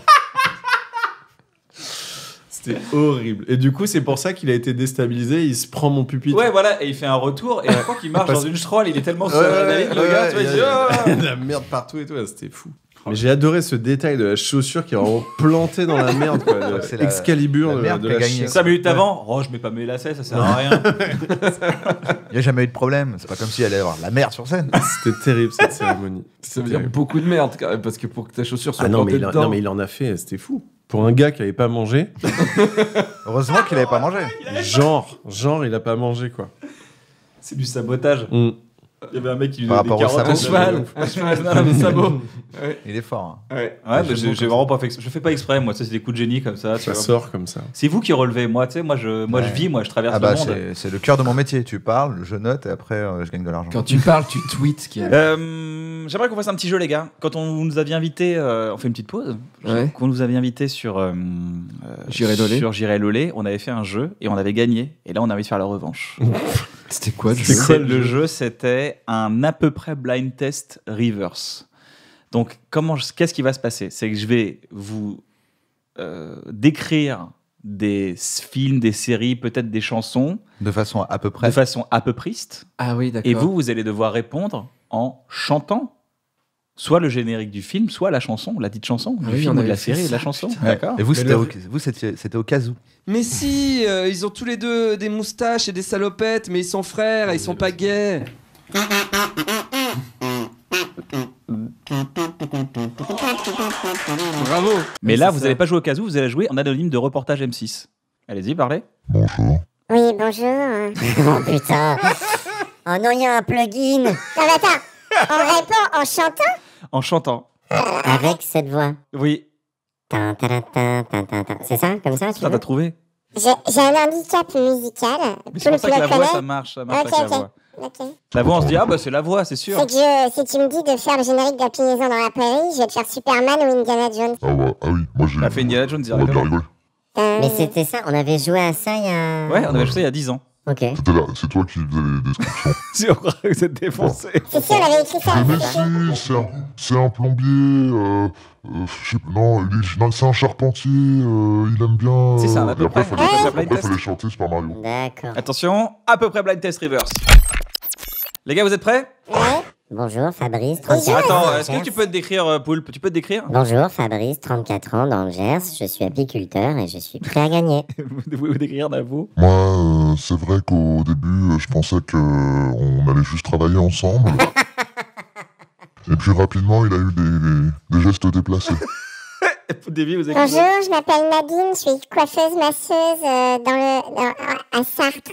C'était horrible. Et du coup, c'est pour ça qu'il a été déstabilisé. Il se prend mon pupitre. Ouais, voilà, et il fait un retour, et je crois qu'il marche dans une stroll, il est tellement sur l'adrénaline, le gars, tu vois, il dit il y a de la merde partout et tout, c'était fou. Mais j'ai adoré ce détail de la chaussure qui est vraiment plantée dans la merde, quoi. C'est Excalibur la merde de qui a la gagné. chienne. 5 minutes avant, oh, je mets pas mes lacets, ça sert à rien. Il n'y a jamais eu de problème. C'est pas comme s'il allait y avoir de la merde sur scène. C'était terrible cette cérémonie. Ça veut dire beaucoup de merde, quand même, parce que pour que ta chaussure soit Ah non, plantée dedans... non, mais il en a fait, c'était fou. Pour un gars qui avait pas mangé, Heureusement qu'il avait pas mangé. genre, il a pas mangé, quoi. C'est du sabotage. Il y avait un mec qui lui Par donnait des rapport au carottes. sabot. Un cheval, non, des sabots. Il est fort. Hein. Ouais. Ouais, mais j'ai vraiment pas fait exprès. Je fais pas exprès, moi, c'est des coups de génie comme ça. tu Ça vois. sort comme ça. C'est vous qui relevez, moi, tu sais, moi je vis, moi je traverse Ah bah le monde. c'est le cœur de mon métier. Tu parles, je note et après je gagne de l'argent. Quand tu parles, tu tweets. J'aimerais qu'on fasse un petit jeu, les gars. Quand on nous avait invités, on fait une petite pause. Ouais. Quand on nous avait invités sur J'irai Lolé, on avait fait un jeu et on avait gagné. Et là, on a envie de faire la revanche. C'était quoi le C'est le jeu, c'était un à peu près blind test reverse. Donc, qu'est-ce qui va se passer? C'est que je vais vous décrire des films, des séries, peut-être des chansons, De façon à peu près. de façon à peu priste. Ah oui, d'accord. Et vous allez devoir répondre en chantant soit le générique du film, soit la chanson, la dite chanson, Ah du oui, film on ou de avait la fait série et de la ça, chanson. putain. D'accord. Et vous, Mais c'était au cas où. Mais si, ils ont tous les deux des moustaches et des salopettes, mais ils sont frères et ils sont pas gays. Bravo. Mais là, vous n'allez pas jouer au cas où, vous allez jouer en anonyme de reportage M6. Allez-y, parlez. Bonjour. Oui, bonjour. Oh putain. Oh non, il y a un plugin. Non, mais attends, on répond en chantant? En chantant. Avec cette voix. Oui. Tin, tin, tin, tin, tin, tin. C'est ça, comme ça, tu Ça, veux? t'as trouvé. J'ai un handicap musical. Mais c'est pour ça que la voix, ça marche. Ça marche Ok, avec la ok. voix. Ok. La voix, on se dit, ah bah c'est la voix, c'est sûr. C'est que si tu me dis de faire le générique d'Application dans la prairie, je vais te faire Superman ou Indiana Jones. Ah bah, ah oui, moi j'ai... On a fait Indiana Jones On va bien directement. rigoler. Mais c'était ça, on avait joué à ça il y a... Ouais, on avait joué ça il y a 10 ans. Ok. C'était là, c'est toi qui faisais les descriptions. Si on croit que vous êtes défoncé. C'est sûr, on avait écrit ça. Mais si, c'est un plombier, je sais pas, non, c'est un charpentier, il aime bien... Si, c'est un à peu et après, près. fallait fallait chanter Super Mario. D'accord. Attention, à peu près blind test reverse. Les gars, vous êtes prêts? Ouais. Bonjour, Fabrice, 34 ans. Attends, dans le est-ce que Gers. tu peux te décrire, Poulpe? Tu peux te décrire? Bonjour, Fabrice, 34 ans, dans le Gers. Je suis apiculteur et je suis prêt à gagner. Vous devez vous décrire, Navo. Moi, c'est vrai qu'au début, je pensais qu'on allait juste travailler ensemble. Et puis rapidement, il a eu des gestes déplacés. Au début, vous êtes... Bonjour, je m'appelle Nadine, je suis coiffeuse masseuse à Sarthe.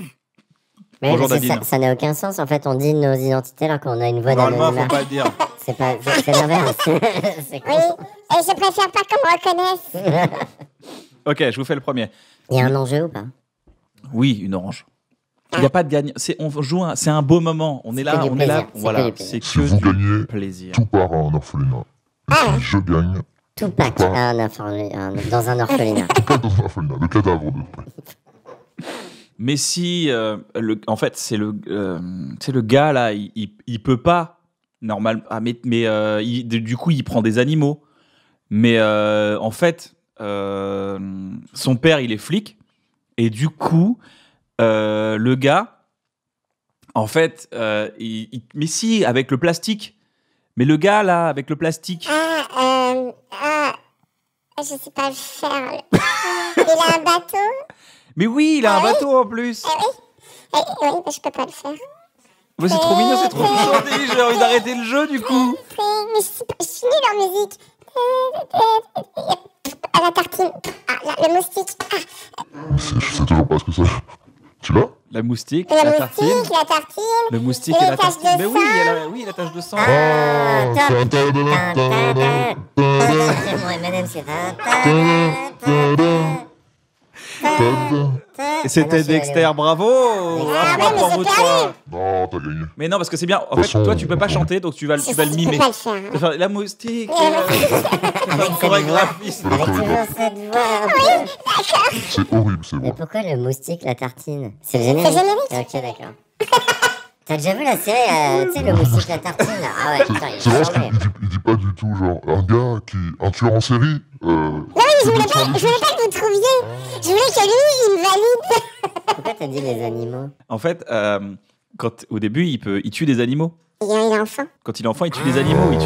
Mais Bonjour, ça- Nadine. ça n'a aucun sens, en fait, on dit nos identités alors qu'on a une voix Normalement, d'anonymat. faut pas le dire. C'est pas, c'est l'inverse. C'est con. Oui, et je préfère pas qu'on me reconnaisse. Ok, je vous fais le premier. Il y a un enjeu ou pas? Oui, une orange. Il n'y a pas de gagnant. C'est un beau moment. On est là, que du on est là. plaisir, c'est que Voilà, du plaisir. c'est Si que vous du gagnez, plaisir. tout part à un orphelinat. Et si je gagne, Tupac, Pas. dans un orphelinat. tout part dans un orphelinat, le cadavre de... Mais si, en fait, c'est le gars là, il peut pas normal. Ah, mais du coup, il prend des animaux. Mais en fait, son père, il est flic, et du coup, le gars, en fait, mais si, avec le plastique. Mais le gars là, avec le plastique. Je sais pas le faire. Il a un bateau? Mais oui, il a un bateau en plus. Oui, mais je peux pas le faire. Mais c'est trop mignon, c'est trop chouchoundi. J'ai envie d'arrêter le jeu du coup. Mais je suis nulle en musique. À la tartine. Le moustique. Je sais toujours pas ce que c'est. Tu l'as? La moustique, La la tartine. moustique, la tartine. Le moustique Et et les la taches tartine. de Mais oui, sang. oui, la tache de sang. Oh, top. c'est un ta-da-da-da-da. C'est mon M&M, c'est Et c'était Dexter, bravo. Ah ouais, mais pour c'est vous perdu. trois. Non, t'as gagné. Mais non, parce que c'est bien. En fait, toi, tu peux pas chanter, donc tu vas le Je mimer. peux pas le faire. Tu vas faire la moustique. Avec Chorégraphiste. Avec toujours cette voix. C'est horrible, c'est Mais bon. pourquoi le moustique, la tartine? C'est le générique? C'est le générique. Ok, d'accord. T'as déjà vu la série, tu sais, le moustique, la tartine là? Ah ouais, putain, il C'est est vrai, parce charmé. qu'il dit pas du tout, genre, un tueur en série. Non, mais je voulais pas que vous trouviez. Je voulais que lui, il me valide. Pourquoi t'as dit les animaux? En fait, au début, il tue des animaux. Il est enfant. Quand il est enfant, il tue des animaux, il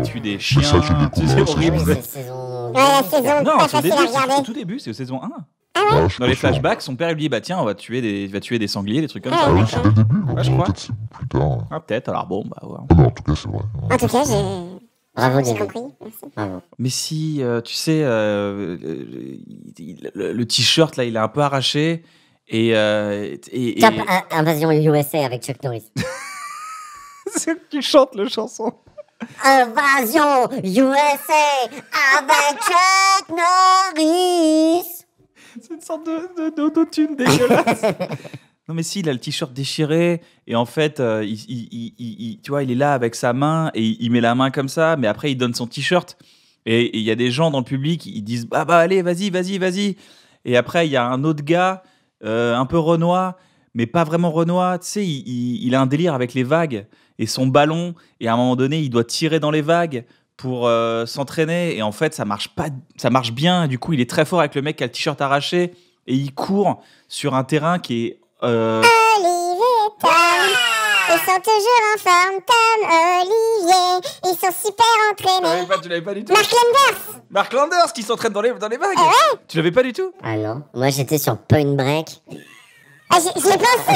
tue des chiens. ça, tu découvres, C'est horrible. Oui, c'est saison... Ouais, la saison Non, pas c'est au facile à début, c'est regarder. au tout début, c'est aux saison 1. Ah, je suis Dans pas les sûr. flashbacks, son père lui dit bah tiens, on va tuer des sangliers, des trucs comme Ah ça. oui, c'est dès le début. Ouais, je crois. Peut-être c'est plus tard. Ah, peut-être, alors bon, bah ouais. Ah, mais en tout cas, c'est vrai. En tout cas, j'ai... Bravo, J'ai David. compris. Merci. Bravo. Mais si, tu sais, le t-shirt là, il est un peu arraché et Top Invasion USA avec Chuck Norris. c'est que tu chantes la chanson. Invasion USA avec Chuck Norris. C'est une sorte d'autotune dégueulasse. Non mais si, il a le t-shirt déchiré et en fait, tu vois, il est là avec sa main et il met la main comme ça, mais après il donne son t-shirt et il y a des gens dans le public, ils disent bah allez, vas-y. Et après il y a un autre gars, un peu Renoir, mais pas vraiment Renoir. Tu sais, il a un délire avec les vagues et son ballon et à un moment donné il doit tirer dans les vagues pour s'entraîner et en fait ça marche bien. Et du coup il est très fort avec le mec qui a le t-shirt arraché et il court sur un terrain qui est Olivier et Tom, ils sont toujours en forme, Tom, Olivier, ils sont super entraînés. Tu l'avais pas du tout. Mark Landers. Mark Landers qui s'entraîne dans les vagues. Tu l'avais pas du tout. Ah non, moi j'étais sur Point Break. Ah, je l'ai pensé.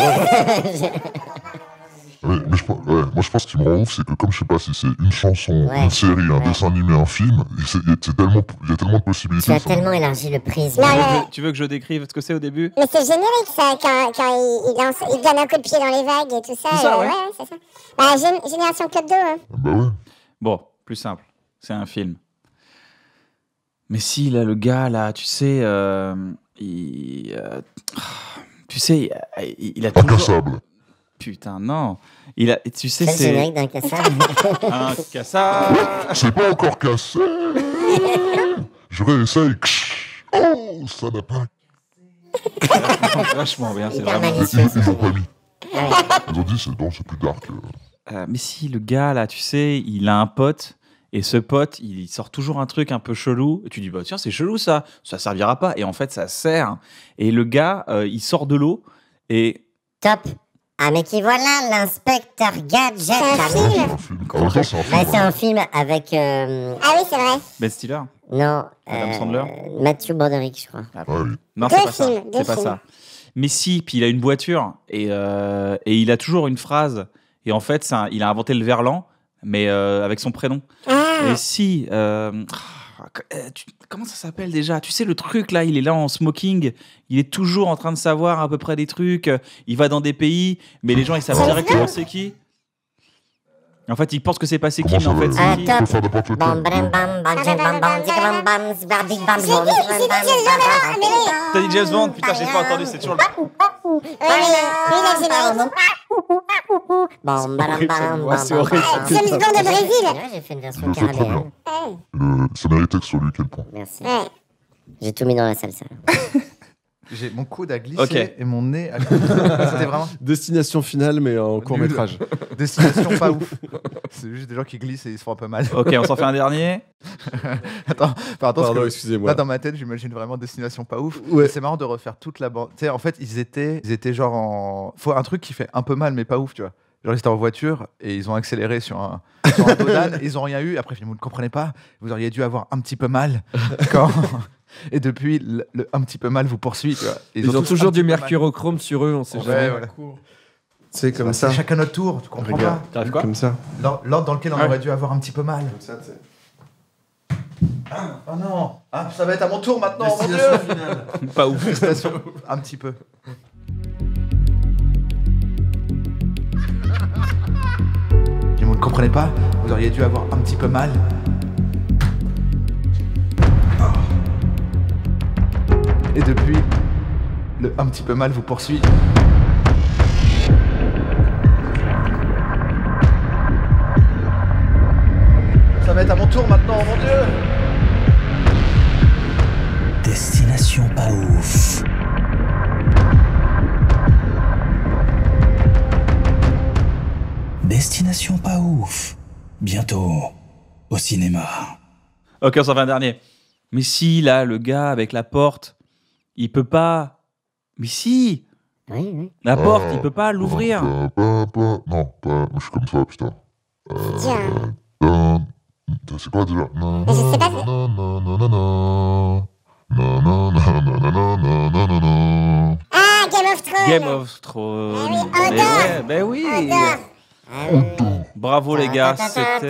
Mais moi je pense qu'il me rend ouf, c'est que comme je sais pas si c'est une chanson, Ouais. une série, un Ouais. dessin animé, un film, il y a tellement de possibilités. Tu as ça. tellement élargi le prisme. Non, Tu veux que je décrive ce que c'est au début? mais c'est générique ça, quand il donne un coup de pied dans les vagues et tout ça. C'est ça, ouais. c'est ça. Bah, Génération Club d'eau. Hein. Bah ouais. Bon, plus simple. C'est un film. Mais si, là, le gars, là, tu sais, il a toujours... Incassable. Putain, non. Tu sais, C'est le c'est générique d'un cassable. un cassable. C'est pas encore cassé. Je réessaye. Oh, ça n'a pas. Vachement bien, c'est Hyper vraiment... malicieux, Ils ce l'ont pas générique. mis. Ils ont dit c'est plus dark. Mais si, le gars, là, tu sais, il a un pote, et ce pote, il sort toujours un truc un peu chelou, et tu dis, bah tiens, c'est chelou ça servira pas, et en fait, ça sert. Et le gars, il sort de l'eau, et... Top. Ah mais qui voilà l'inspecteur Gadget. C'est un Ah, film. C'est un film. En même temps, c'est un film. bah, c'est un film avec Ah oui, c'est vrai. Ben Stiller. non Adam Sandler. Matthew Broderick je crois. Ouais, oui. Non, Deux c'est pas ça. films, deux C'est pas films. ça. Mais si, puis il a une voiture, et il a toujours une phrase, et en fait, il a inventé le verlan, mais avec son prénom. Ah, Et si... comment ça s'appelle déjà? Tu sais, le truc là, il est là en smoking, il est toujours en train de savoir à peu près des trucs, il va dans des pays, mais les gens ils savent James directement Bond. c'est qui. En fait, ils pensent que c'est pas c'est qui, Comment mais en ça fait va c'est qui. Top. Faut faire n'importe lequel. Bam bam bam bam jam, bam bam zig, bam bam zig, bam, big bam j'ai bam, dit bam, James bam, Bond, mais T'as dit James Bond, putain, j'ai pas entendu, c'est toujours le... oui, il a le générique. bam bam bam Ouais, c'est horrible. James Bond au Brésil. Ouais, j'ai fait une version Il le fait très carabéenne. bien. Ça méritait que ce soit lui qui ait le point. Merci. Ouais. J'ai tout mis dans la salsa. J'ai mon coude à glisser Ok. et mon nez à glisser. C'était vraiment Destination finale, mais en court-métrage. destination pas ouf. C'est juste des gens qui glissent et ils se font un peu mal. Ok, on s'en fait un dernier. Attends, parce Pardon, que excusez-moi. là dans ma tête, j'imagine vraiment destination pas ouf. Ouais. Et c'est marrant de refaire toute la bande. Tu sais, en fait, ils étaient genre en. Faut un truc qui fait un peu mal, mais pas ouf, tu vois. Genre, ils étaient en voiture et ils ont accéléré sur un dos d'âne. Ils ont rien eu. Après, vous ne comprenez pas. Vous auriez dû avoir un petit peu mal. Quand... Et depuis, le un petit peu mal vous poursuit, tu vois. Et Ils ont tous toujours un petit du peu mal. mercurochrome sur eux, on sait Ouais, jamais. voilà. C'est comme C'est ça. chacun notre tour, tu comprends Regarde. T'arrives quoi? Comme ça. pas L'ordre dans lequel on Ouais. aurait dû avoir un petit peu mal. Comme ça, c'est. Ah non, ah, ça va être à mon tour maintenant, mon Dieu. Destination finale. Pas ouf. Destination, un petit peu. Et vous ne comprenez pas, vous auriez dû avoir un petit peu mal. Et depuis, le un petit peu mal vous poursuit. Ça va être à mon tour maintenant, mon Dieu. Destination pas ouf. Destination pas ouf. Bientôt au cinéma. Ok, on s'en va un dernier. Mais si, là, le gars avec la porte, il peut pas. Mais si, Oui. la porte, il peut pas l'ouvrir. Non, pas. Je suis comme ça, putain. C'est quoi déjà? Mais je sais pas. Ah, Game of Thrones. Game of Thrones. Ah oui, Mais Odor. ouais, ben oui. Bravo les gars, c'était.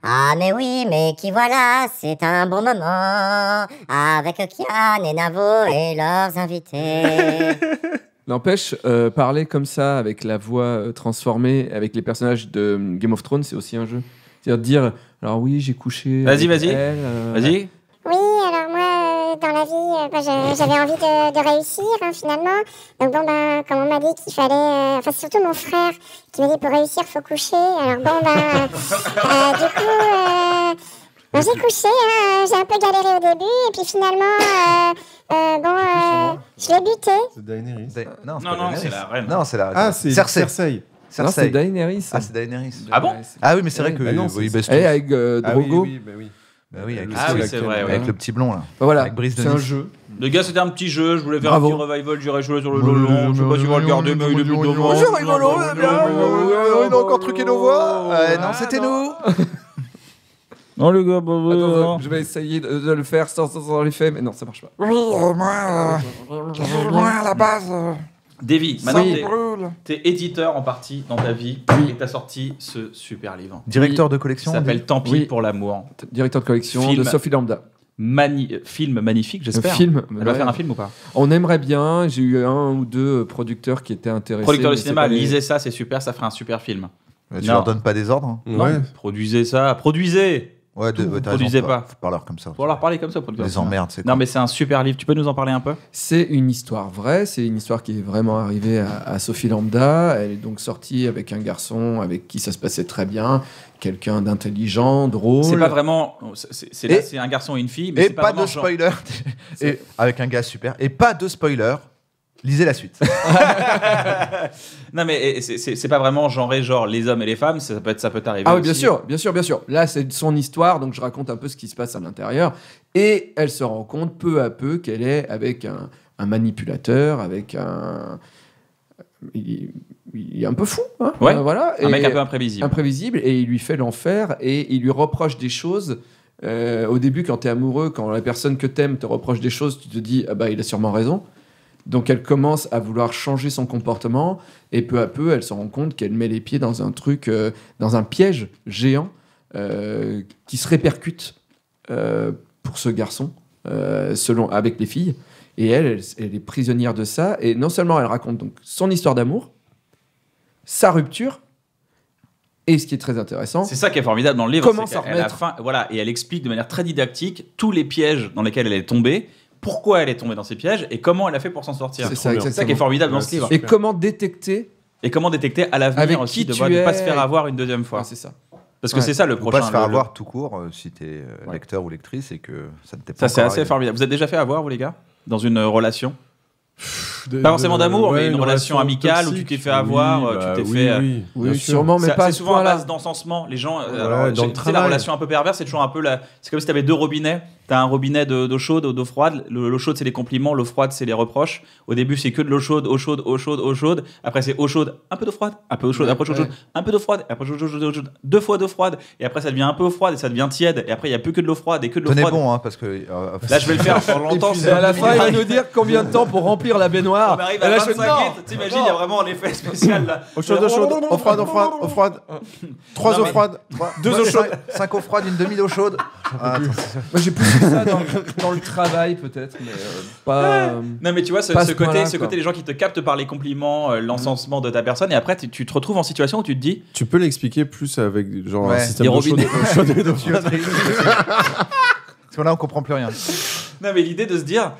Ah mais oui, mais qui voilà, c'est un bon moment avec Kian et Navo et leurs invités. N'empêche, parler comme ça, avec la voix transformée, avec les personnages de Game of Thrones, c'est aussi un jeu. C'est-à-dire dire, alors oui, j'ai couché. Vas-y, avec vas-y. elle, Vas-y. Oui, alors moi, dans la vie, j'avais envie de réussir, hein, finalement. Donc bon, comme on m'a dit qu'il fallait... Enfin, c'est surtout mon frère qui m'a dit pour réussir, faut coucher. Alors bon, du coup, j'ai couché, hein, j'ai un peu galéré au début. Et puis finalement, je l'ai buté. C'est Daenerys. Non, Non, c'est la reine. Non, c'est la Ah, c'est Cersei. Non, c'est Daenerys. Ah, c'est Daenerys. Ah bon? Ah oui, mais c'est vrai que bah non, il baisse tout. Et avec Drogo. Oui, bah oui. Bah oui, avec, Ah oui, c'est vrai, ouais. avec le petit blond là. Bah voilà, Avec Brice de c'est un Nice. jeu. Les gars, c'était un petit jeu. Je voulais faire Bravo. un petit revival. J'irai jouer sur le long. Je sais pas si vous va le garder, mais il est plutôt bon. C'est rigolo, on a encore truqué nos voix. Non, c'était nous. Non, les gars, Attends, je vais essayer de le faire sans l'effet, mais non, ça marche pas. Moi, à la base. Davy, maintenant Oui. t'es éditeur en partie dans ta vie et t'as sorti ce super livre. Directeur de collection. Ça s'appelle Tant pis Oui. pour l'amour. Directeur de collection Film. de Sophie Lambda. Film magnifique, j'espère. Film. Elle va Ouais. faire un film ou pas? On aimerait bien. J'ai eu un ou deux producteurs qui étaient intéressés. Producteur de mais c'est cinéma, pas les- lisez ça, c'est super, ça ferait un super film. Tu Non. leur donnes pas des ordres hein? Non, Ouais. produisez ça, produisez. Ouais, Tout, t'as produisez raison, pas. Faut pas leur comme ça. Pour leur parler comme ça, producteur. de Les cinéma. emmerdes, c'est Non, quoi. mais c'est un super livre. Tu peux nous en parler un peu? C'est une histoire vraie, c'est une histoire qui est vraiment arrivée à Sophie Lambda. Elle est donc sortie avec un garçon avec qui ça se passait très bien, quelqu'un d'intelligent, drôle. C'est pas vraiment. C'est Et- un garçon et une fille, mais Et c'est pas de vraiment genre- spoiler. Et avec un gars super. Et pas de spoiler. Lisez la suite. Non, mais c'est pas vraiment genré, genre les hommes et les femmes, ça peut t'arriver. Ah oui, aussi. bien sûr. Là, c'est son histoire, donc je raconte un peu ce qui se passe à l'intérieur. Et elle se rend compte peu à peu qu'elle est avec un manipulateur, avec un... Il est un peu fou, hein, Ouais. voilà. Un mec Et- un peu imprévisible. imprévisible, et il lui fait l'enfer, et il lui reproche des choses. Au début, quand tu es amoureux, quand la personne que t'aimes te reproche des choses, tu te dis, ah bah, il a sûrement raison. Donc elle commence à vouloir changer son comportement, et peu à peu, elle se rend compte qu'elle met les pieds dans un truc, dans un piège géant qui se répercute pour ce garçon, avec les filles. Et elle est prisonnière de ça. Et non seulement elle raconte donc son histoire d'amour, sa rupture, et ce qui est très intéressant, C'est ça qui est formidable dans le livre. Comment c'est s'en qu'à la remettre. fin, voilà, et elle explique de manière très didactique tous les pièges dans lesquels elle est tombée, pourquoi elle est tombée dans ces pièges et comment elle a fait pour s'en sortir. C'est C'est ça, ça qui est exactement. formidable dans Ouais, ce livre. Et comment détecter. Et comment détecter à l'avenir Avec aussi qui de tu ne pas se es. faire avoir une deuxième fois. Ah, c'est ça. Parce que Ouais. c'est ça le Faut prochain. pas se faire le- avoir tout court si t'es Ouais. lecteur ou lectrice et que ça ne t'est pas Ça, c'est encore assez arrivé. formidable. Vous êtes déjà fait avoir, vous les gars, dans une relation? Pas forcément d'amour, mais une relation amicale où tu t'es fait avoir, tu t'es fait, Oui, Oui, bien sûr. sûrement, mais C'est pas à c'est ce souvent à point-là. base d'encensement. Les gens, Voilà, dans le tu sais, la travail. relation un peu perverse, c'est toujours un peu la. C'est comme si tu avais deux robinets. Tu as un robinet d'eau chaude, d'eau froide. L'eau chaude, c'est les compliments. L'eau froide, c'est les reproches. Au début, c'est que de l'eau chaude, eau chaude, eau chaude, eau chaude. Après, c'est eau chaude, un peu d'eau froide, un peu d'eau chaude, après eau chaude, un peu d'eau froide, après eau chaude, eau chaude, deux fois d'eau froide. Et après, ça devient un peu eau froide et ça devient tiède. Et après, il n'y a plus que de l'eau froide et que de l'eau Tenez froide. bon, hein, parce que. Là, je vais le faire pour longtemps. Et à la fin, il va nous dire combien de temps pour remplir la baignoire. On arrive Et à là, je 25 fais, non, litres. T'imagines, il y a vraiment l'effet spécial là. Eau chaude, eau froide, eau froide. 3 Non, eaux mais- froides. 2 Moi, eaux j'ai chaudes. 5 eaux froides, une demi d'eau chaude. Ah, attends, Moi, j'ai poussé ça dans le travail, peut-être, mais pas. Non mais tu vois Pas à ce ce point-là, côté, quoi. les gens qui te captent par les compliments, l'encensement de ta personne et après tu te retrouves en situation où tu te dis Tu peux l'expliquer plus avec genre Ouais. un système Des d'eau chaude, robinets. d'eau chaude et d'eau froide. Parce que là, on comprend plus rien. non mais l'idée de se dire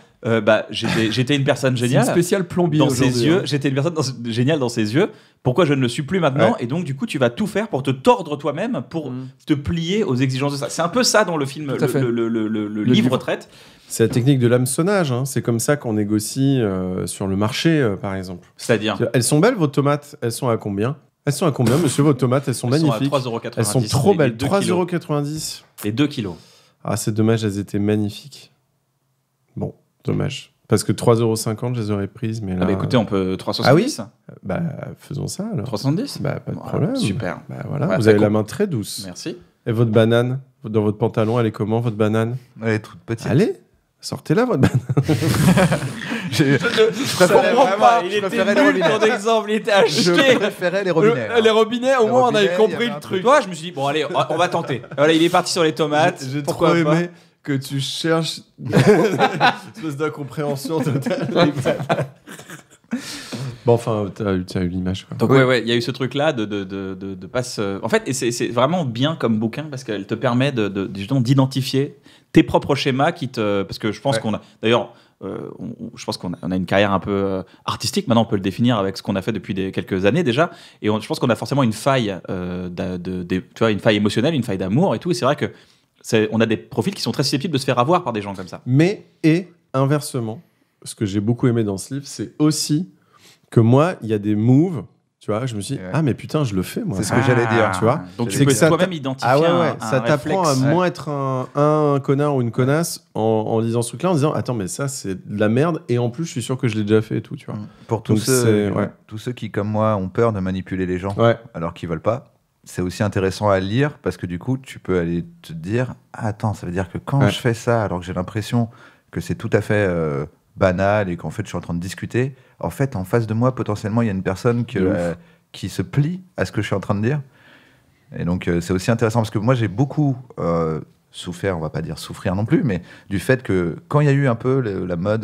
J'étais une personne C'est géniale. une spéciale plombier Dans ses aujourd'hui, yeux, hein. j'étais une personne géniale dans ses yeux. Pourquoi je ne le suis plus maintenant? Ouais. Et donc, du coup, tu vas tout faire pour te tordre toi-même, pour te plier aux exigences de ça. C'est un peu ça dans le film, Tout à fait. le livre traite. C'est la technique de l'hameçonnage. Hein. C'est comme ça qu'on négocie sur le marché, par exemple. C'est-à-dire, Elles sont belles, vos tomates. Elles sont à combien? Elles sont à combien, monsieur, vos tomates? Elles sont elles sont à magnifiques. 3,90 €. Elles sont trop Les belles. 2 kilos. 3,90 €. Les 2 kilos. Ah, c'est dommage, elles étaient magnifiques. Bon, dommage. Parce que 3,50 €, je les aurais prises. Mais là, Ah bah écoutez, on peut 3,70. Ah oui, bah, faisons ça alors. 3,70. Bah, pas de Voilà, problème. super. Bah, voilà, Ouais, vous ça avez la compte. main très douce. Merci. Et votre banane, dans votre pantalon, elle est comment, votre banane? Elle est toute petite. Allez, sortez-la, votre banane. Je comprends pas. Il je était préférais les nul robinets. ton exemple, il était à Je chier. préférais les robinets. Les robinets, au Les moins on robinets, avait il y compris avait le un truc. truc. Toi, je me suis dit, bon, allez, on va tenter. Voilà, il est parti sur les tomates. J'ai Pourquoi trop pas aimé que tu cherches une espèce d'incompréhension totale. Bon, enfin, t'as eu l'image. Quoi. Donc ouais, il y a eu ce truc-là de pas se... En fait, et c'est vraiment bien comme bouquin parce qu'elle te permet justement d'identifier tes propres schémas qui te... Parce que je pense qu'on a... D'ailleurs, je pense qu'on a une carrière un peu artistique. Maintenant, on peut le définir avec ce qu'on a fait depuis quelques années déjà. Et je pense qu'on a forcément une faille, tu vois, une faille émotionnelle, une faille d'amour et tout. Et c'est vrai que on a des profils qui sont très susceptibles de se faire avoir par des gens comme ça. Mais, et inversement, ce que j'ai beaucoup aimé dans ce livre, c'est aussi que moi, il y a des moves, tu vois, je me suis dit, ah mais putain, je le fais moi. C'est ce que j'allais dire, tu vois. Donc tu C'est peux que ça toi-même identifier Ah ouais, un ça t'apprend à réflexe. moins être un connard ou une connasse en lisant ce truc-là, en disant, attends, mais ça, c'est de la merde, et en plus, je suis sûr que je l'ai déjà fait et tout, tu vois. Pour Donc tous ceux qui, comme moi, ont peur de manipuler les gens alors qu'ils veulent pas, c'est aussi intéressant à lire parce que du coup, tu peux aller te dire, ah, attends, ça veut dire que quand je fais ça, alors que j'ai l'impression que c'est tout à fait banal et qu'en fait, je suis en train de discuter, en fait, en face de moi, potentiellement, il y a une personne qui se plie à ce que je suis en train de dire. Et donc, c'est aussi intéressant parce que moi, j'ai beaucoup souffert, on va pas dire souffrir non plus, mais du fait que quand il y a eu un peu la mode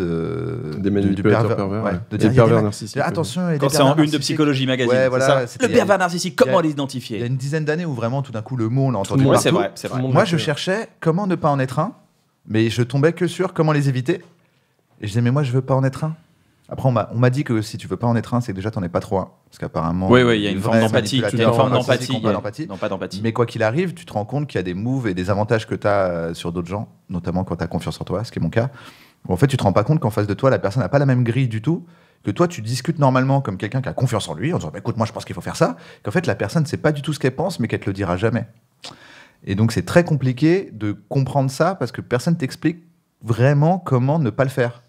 des manipulateurs pervers, de des dire, pervers narcissiques. Attention, il y a des Quand c'est pervers en une de narcissiques. Psychologie Magazine. Ouais, c'est voilà, ça. Le pervers narcissique, comment l'identifier? Il y a une dizaine d'années où vraiment, tout d'un coup, le mot, on l'a entendu Ouais, partout. c'est vrai, c'est vrai. Moi, je cherchais comment ne pas en être un, mais je tombais que sur comment les éviter. Et je disais, mais moi, je veux pas en être un. Après, on m'a dit que si tu veux pas en être un, c'est que déjà, t'en es pas trop un. Parce qu'apparemment. Oui, il y a une forme d'empathie. Il y a une forme d'empathie. Non, pas d'empathie. Mais quoi qu'il arrive, tu te rends compte qu'il y a des moves et des avantages que tu as sur d'autres gens, notamment quand tu as confiance en toi, ce qui est mon cas. Où en fait, tu te rends pas compte qu'en face de toi, la personne n'a pas la même grille du tout. Que toi, tu discutes normalement comme quelqu'un qui a confiance en lui, en disant, bah, écoute, moi, je pense qu'il faut faire ça. Qu'en fait, la personne, c'est pas du tout ce qu'elle pense, mais qu'elle te le dira jamais. Et donc, c'est très compliqué de comprendre ça parce que personne t'explique vraiment comment ne pas le faire.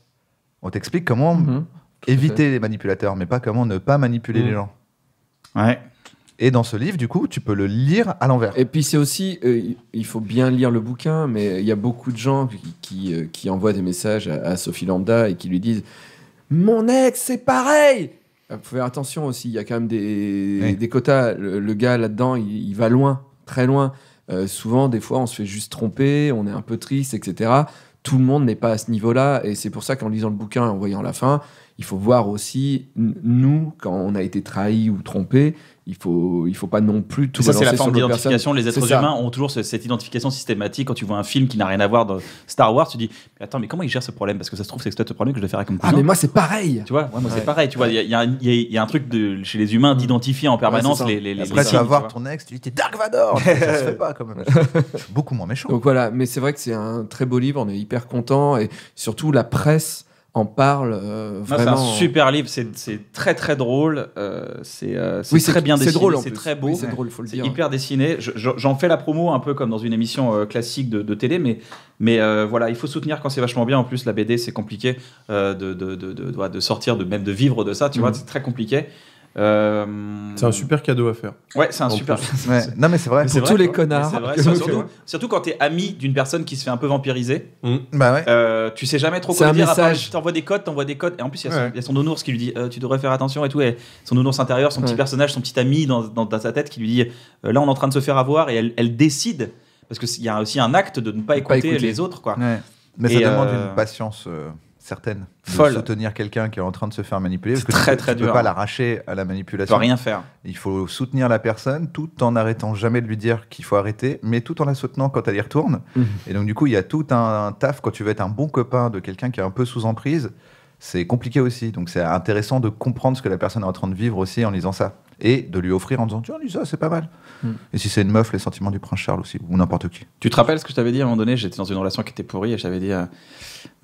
On t'explique comment éviter les manipulateurs, mais pas comment ne pas manipuler les gens. Ouais. Et dans ce livre, du coup, tu peux le lire à l'envers. Et puis c'est aussi, il faut bien lire le bouquin, mais il y a beaucoup de gens qui envoient des messages à Sophie Lambda et qui lui disent « Mon ex, c'est pareil !» Il faut faire attention aussi, il y a quand même des quotas. Le gars là-dedans, il va loin, très loin. Souvent, des fois, on se fait juste tromper, on est un peu triste, etc. Tout le monde n'est pas à ce niveau-là, et c'est pour ça qu'en lisant le bouquin et en voyant la fin, il faut voir aussi, nous, quand on a été trahi ou trompé, il faut pas non plus tout ça, c'est la balancer forme sur l'autre d'identification. personne. Les êtres humains ont toujours cette identification systématique. Quand tu vois un film qui n'a rien à voir dans Star Wars, tu dis mais attends, mais comment il gère ce problème? Parce que ça se trouve, c'est peut-être ce problème que je dois faire avec mon cousin. Ah, mais moi, c'est pareil. Tu vois, moi, c'est pareil. Tu vois, il y a un truc chez les humains d'identifier en permanence les Après, tu signes, vas voir tu ton ex, tu dis t'es Dark Vador. Ça se fait pas quand même. Je suis beaucoup moins méchant. Donc voilà, mais c'est vrai que c'est un très beau livre, on est hyper content, et surtout la presse en parle vraiment. C'est un super livre, c'est très très drôle, c'est très bien dessiné, drôle, c'est très beau, oui, c'est drôle, faut le dire. Hyper dessiné. J'en fais la promo un peu comme dans une émission classique de télé, mais voilà, il faut soutenir quand c'est vachement bien. En plus, la BD, c'est compliqué de sortir, même de vivre de ça, tu vois, c'est très compliqué. C'est un super cadeau à faire. Ouais, c'est un super. Ouais. Non, mais c'est vrai. Pour tous les connards. C'est vrai. Surtout quand t'es ami d'une personne qui se fait un peu vampiriser. Bah ouais. Tu sais jamais trop C'est quoi un dire. message. T'envoies des codes. Et en plus, il y a son nounours qui lui dit tu devrais faire attention et tout. Et son nounours intérieur, son petit personnage, son petit ami dans sa tête qui lui dit là, on est en train de se faire avoir. Et elle décide. Parce qu'il y a aussi un acte de ne pas écouter les autres, quoi. Ouais. Mais ça demande une patience certaine Folle. de soutenir quelqu'un qui est en train de se faire manipuler. C'est Parce que très tu peux dur. pas l'arracher à la Tu manipulation. peux rien faire. Il faut soutenir la personne tout en n'arrêtant jamais de lui dire qu'il faut arrêter, mais tout en la soutenant quand elle y retourne. Et donc, du coup, il y a tout un taf quand tu veux être un bon copain de quelqu'un qui est un peu sous emprise. C'est compliqué aussi. Donc, c'est intéressant de comprendre ce que la personne est en train de vivre aussi en lisant ça. Et de lui offrir en disant tiens, lis ça, c'est pas mal. Et si c'est une meuf, les sentiments du prince Charles aussi, ou n'importe qui. Tu te rappelles ce que je t'avais dit à un moment donné? J'étais dans une relation qui était pourrie et j'avais dit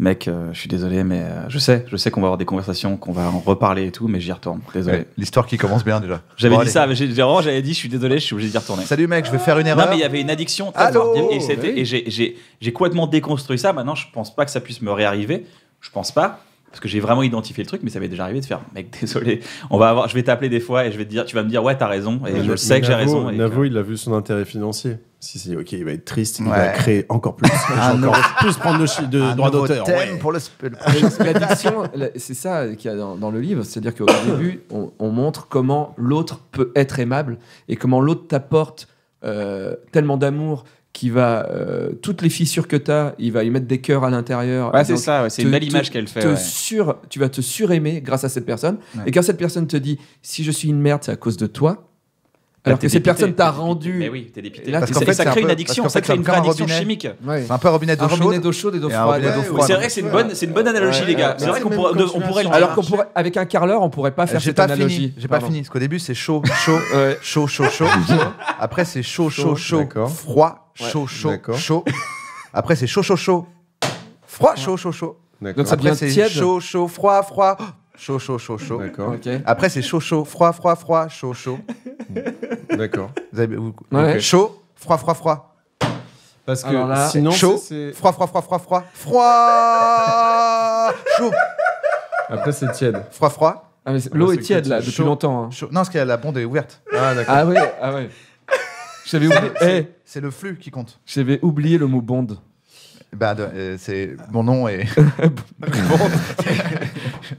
mec, je suis désolé, mais je sais qu'on va avoir des conversations, qu'on va en reparler et tout, mais j'y retourne. Désolé. Ouais, l'histoire qui commence bien déjà. J'avais Bon, dit allez. ça, mais j'avais dit je suis désolé, je suis obligé d'y retourner. Salut mec, je vais faire une erreur. Non, mais il y avait une addiction très Allô forte. Et j'ai complètement déconstruit ça. Maintenant, je pense pas que ça puisse me réarriver. Je pense pas. Parce que j'ai vraiment identifié le truc, mais ça m'est déjà arrivé de faire mec, désolé, je vais t'appeler des fois et tu vas me dire ouais, t'as raison, et je sais que j'ai raison. Navo, il a vu son intérêt financier. Si, ok, il va être triste, il Ouais. va créer encore plus. Encore plus prendre de droits d'auteur. Thème Ouais. pour le L'addiction, c'est ça qu'il y a dans le livre, c'est-à-dire qu'au début, on montre comment l'autre peut être aimable et comment l'autre t'apporte tellement d'amour qu'il va toutes les fissures que t'as, il va y mettre des cœurs à l'intérieur. Ouais, c'est Donc, ça, ouais, c'est une belle image qu'elle fait. Ouais. Tu vas te suraimer grâce à cette personne. Ouais. Et quand cette personne te dit si je suis une merde, c'est à cause de toi. Alors T'es que cette dépité, personne t'a t'es dépité. rendu. Mais oui, t'es dépité. Et là, Parce t'es- qu'en fait, ça c'est crée un une peu- addiction, parce ça qu'en fait, crée une c'est vraie comme un addiction robinet. chimique. Ouais. C'est un peu un robinet Un d'eau robinet chaude. d'eau chaude et d'eau Et un froide. robinet d'eau Ouais, froide. C'est vrai que c'est une bonne analogie, les gars. C'est vrai qu'on pourrait le Alors qu'avec un carreleur, on pourrait pas faire J'ai cette pas analogie. fini. J'ai pas Pardon. fini. Parce qu'au début, c'est chaud, chaud, chaud, chaud, chaud. Après, c'est chaud, chaud, chaud, d'accord. froid, Ouais. chaud, chaud, D'accord. chaud. Après, c'est chaud, chaud, chaud, froid, chaud, chaud, chaud. D'accord. Donc ça Après, devient c'est tiède. chaud, chaud, froid, froid. Chaud, chaud, chaud, chaud. D'accord. Ok. Après, c'est chaud, chaud, froid, froid, froid, chaud, chaud. D'accord. Ouais. Ok. Chaud, froid, froid, froid. Parce que Alors là, sinon, chaud, c'est- froid, froid, froid, froid, froid, froid, chaud, après c'est tiède. froid, froid, Ah, mais l'eau c'est est tiède là chaud. depuis longtemps. hein. chaud. Non, parce que la bonde est ouverte. Ah d'accord. Ah ouais, ah ouais. J'avais oublié. C'est le flux qui compte. J'avais oublié le mot bond. Bah, c'est mon nom et.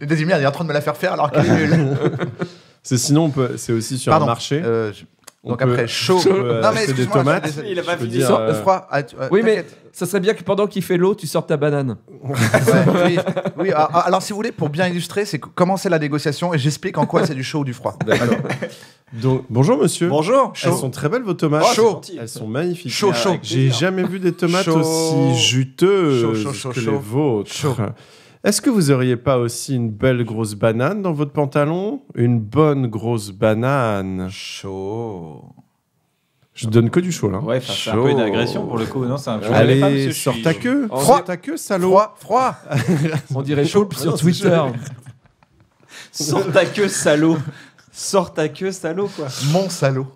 Désimir, il est en train de me la faire faire alors qu'elle est nulle. C'est sinon c'est aussi sur Pardon. un marché. Donc On peut- après, chaud. on peut Non, mais acheter des excuse-moi, tomates. je suis désolé. Il a pas Je peux fini. dire, Froid. Oui, mais t'inquiète. ça serait bien que pendant qu'il fait l'eau, tu sortes ta banane. Ouais, oui, oui, alors si vous voulez, pour bien illustrer, c'est comment c'est la négociation et j'explique en quoi c'est du chaud ou du froid. D'accord. Donc bonjour monsieur. Bonjour. Elles sont très belles vos tomates. Oh, chaud. Elles sont magnifiques. Chaud, chaud. J'ai jamais vu des tomates Chaud. aussi juteuses Chaud, chaud, chaud, que chaud. les vôtres. Chaud. Est-ce que vous auriez pas aussi une belle grosse banane dans votre pantalon? Une bonne grosse banane. Chaud. Je donne que du chaud là. Ouais, c'est un peu une agression pour le coup. Non, c'est un je savais pas, Allez, monsieur, je sors suis- ta queue. Oh, Sors ta queue, salaud. Froid, froid. On dirait chaud sur Non, c'est Twitter. chaud. Sors ta queue, salaud. Sors ta queue, salaud, quoi. Mon salaud.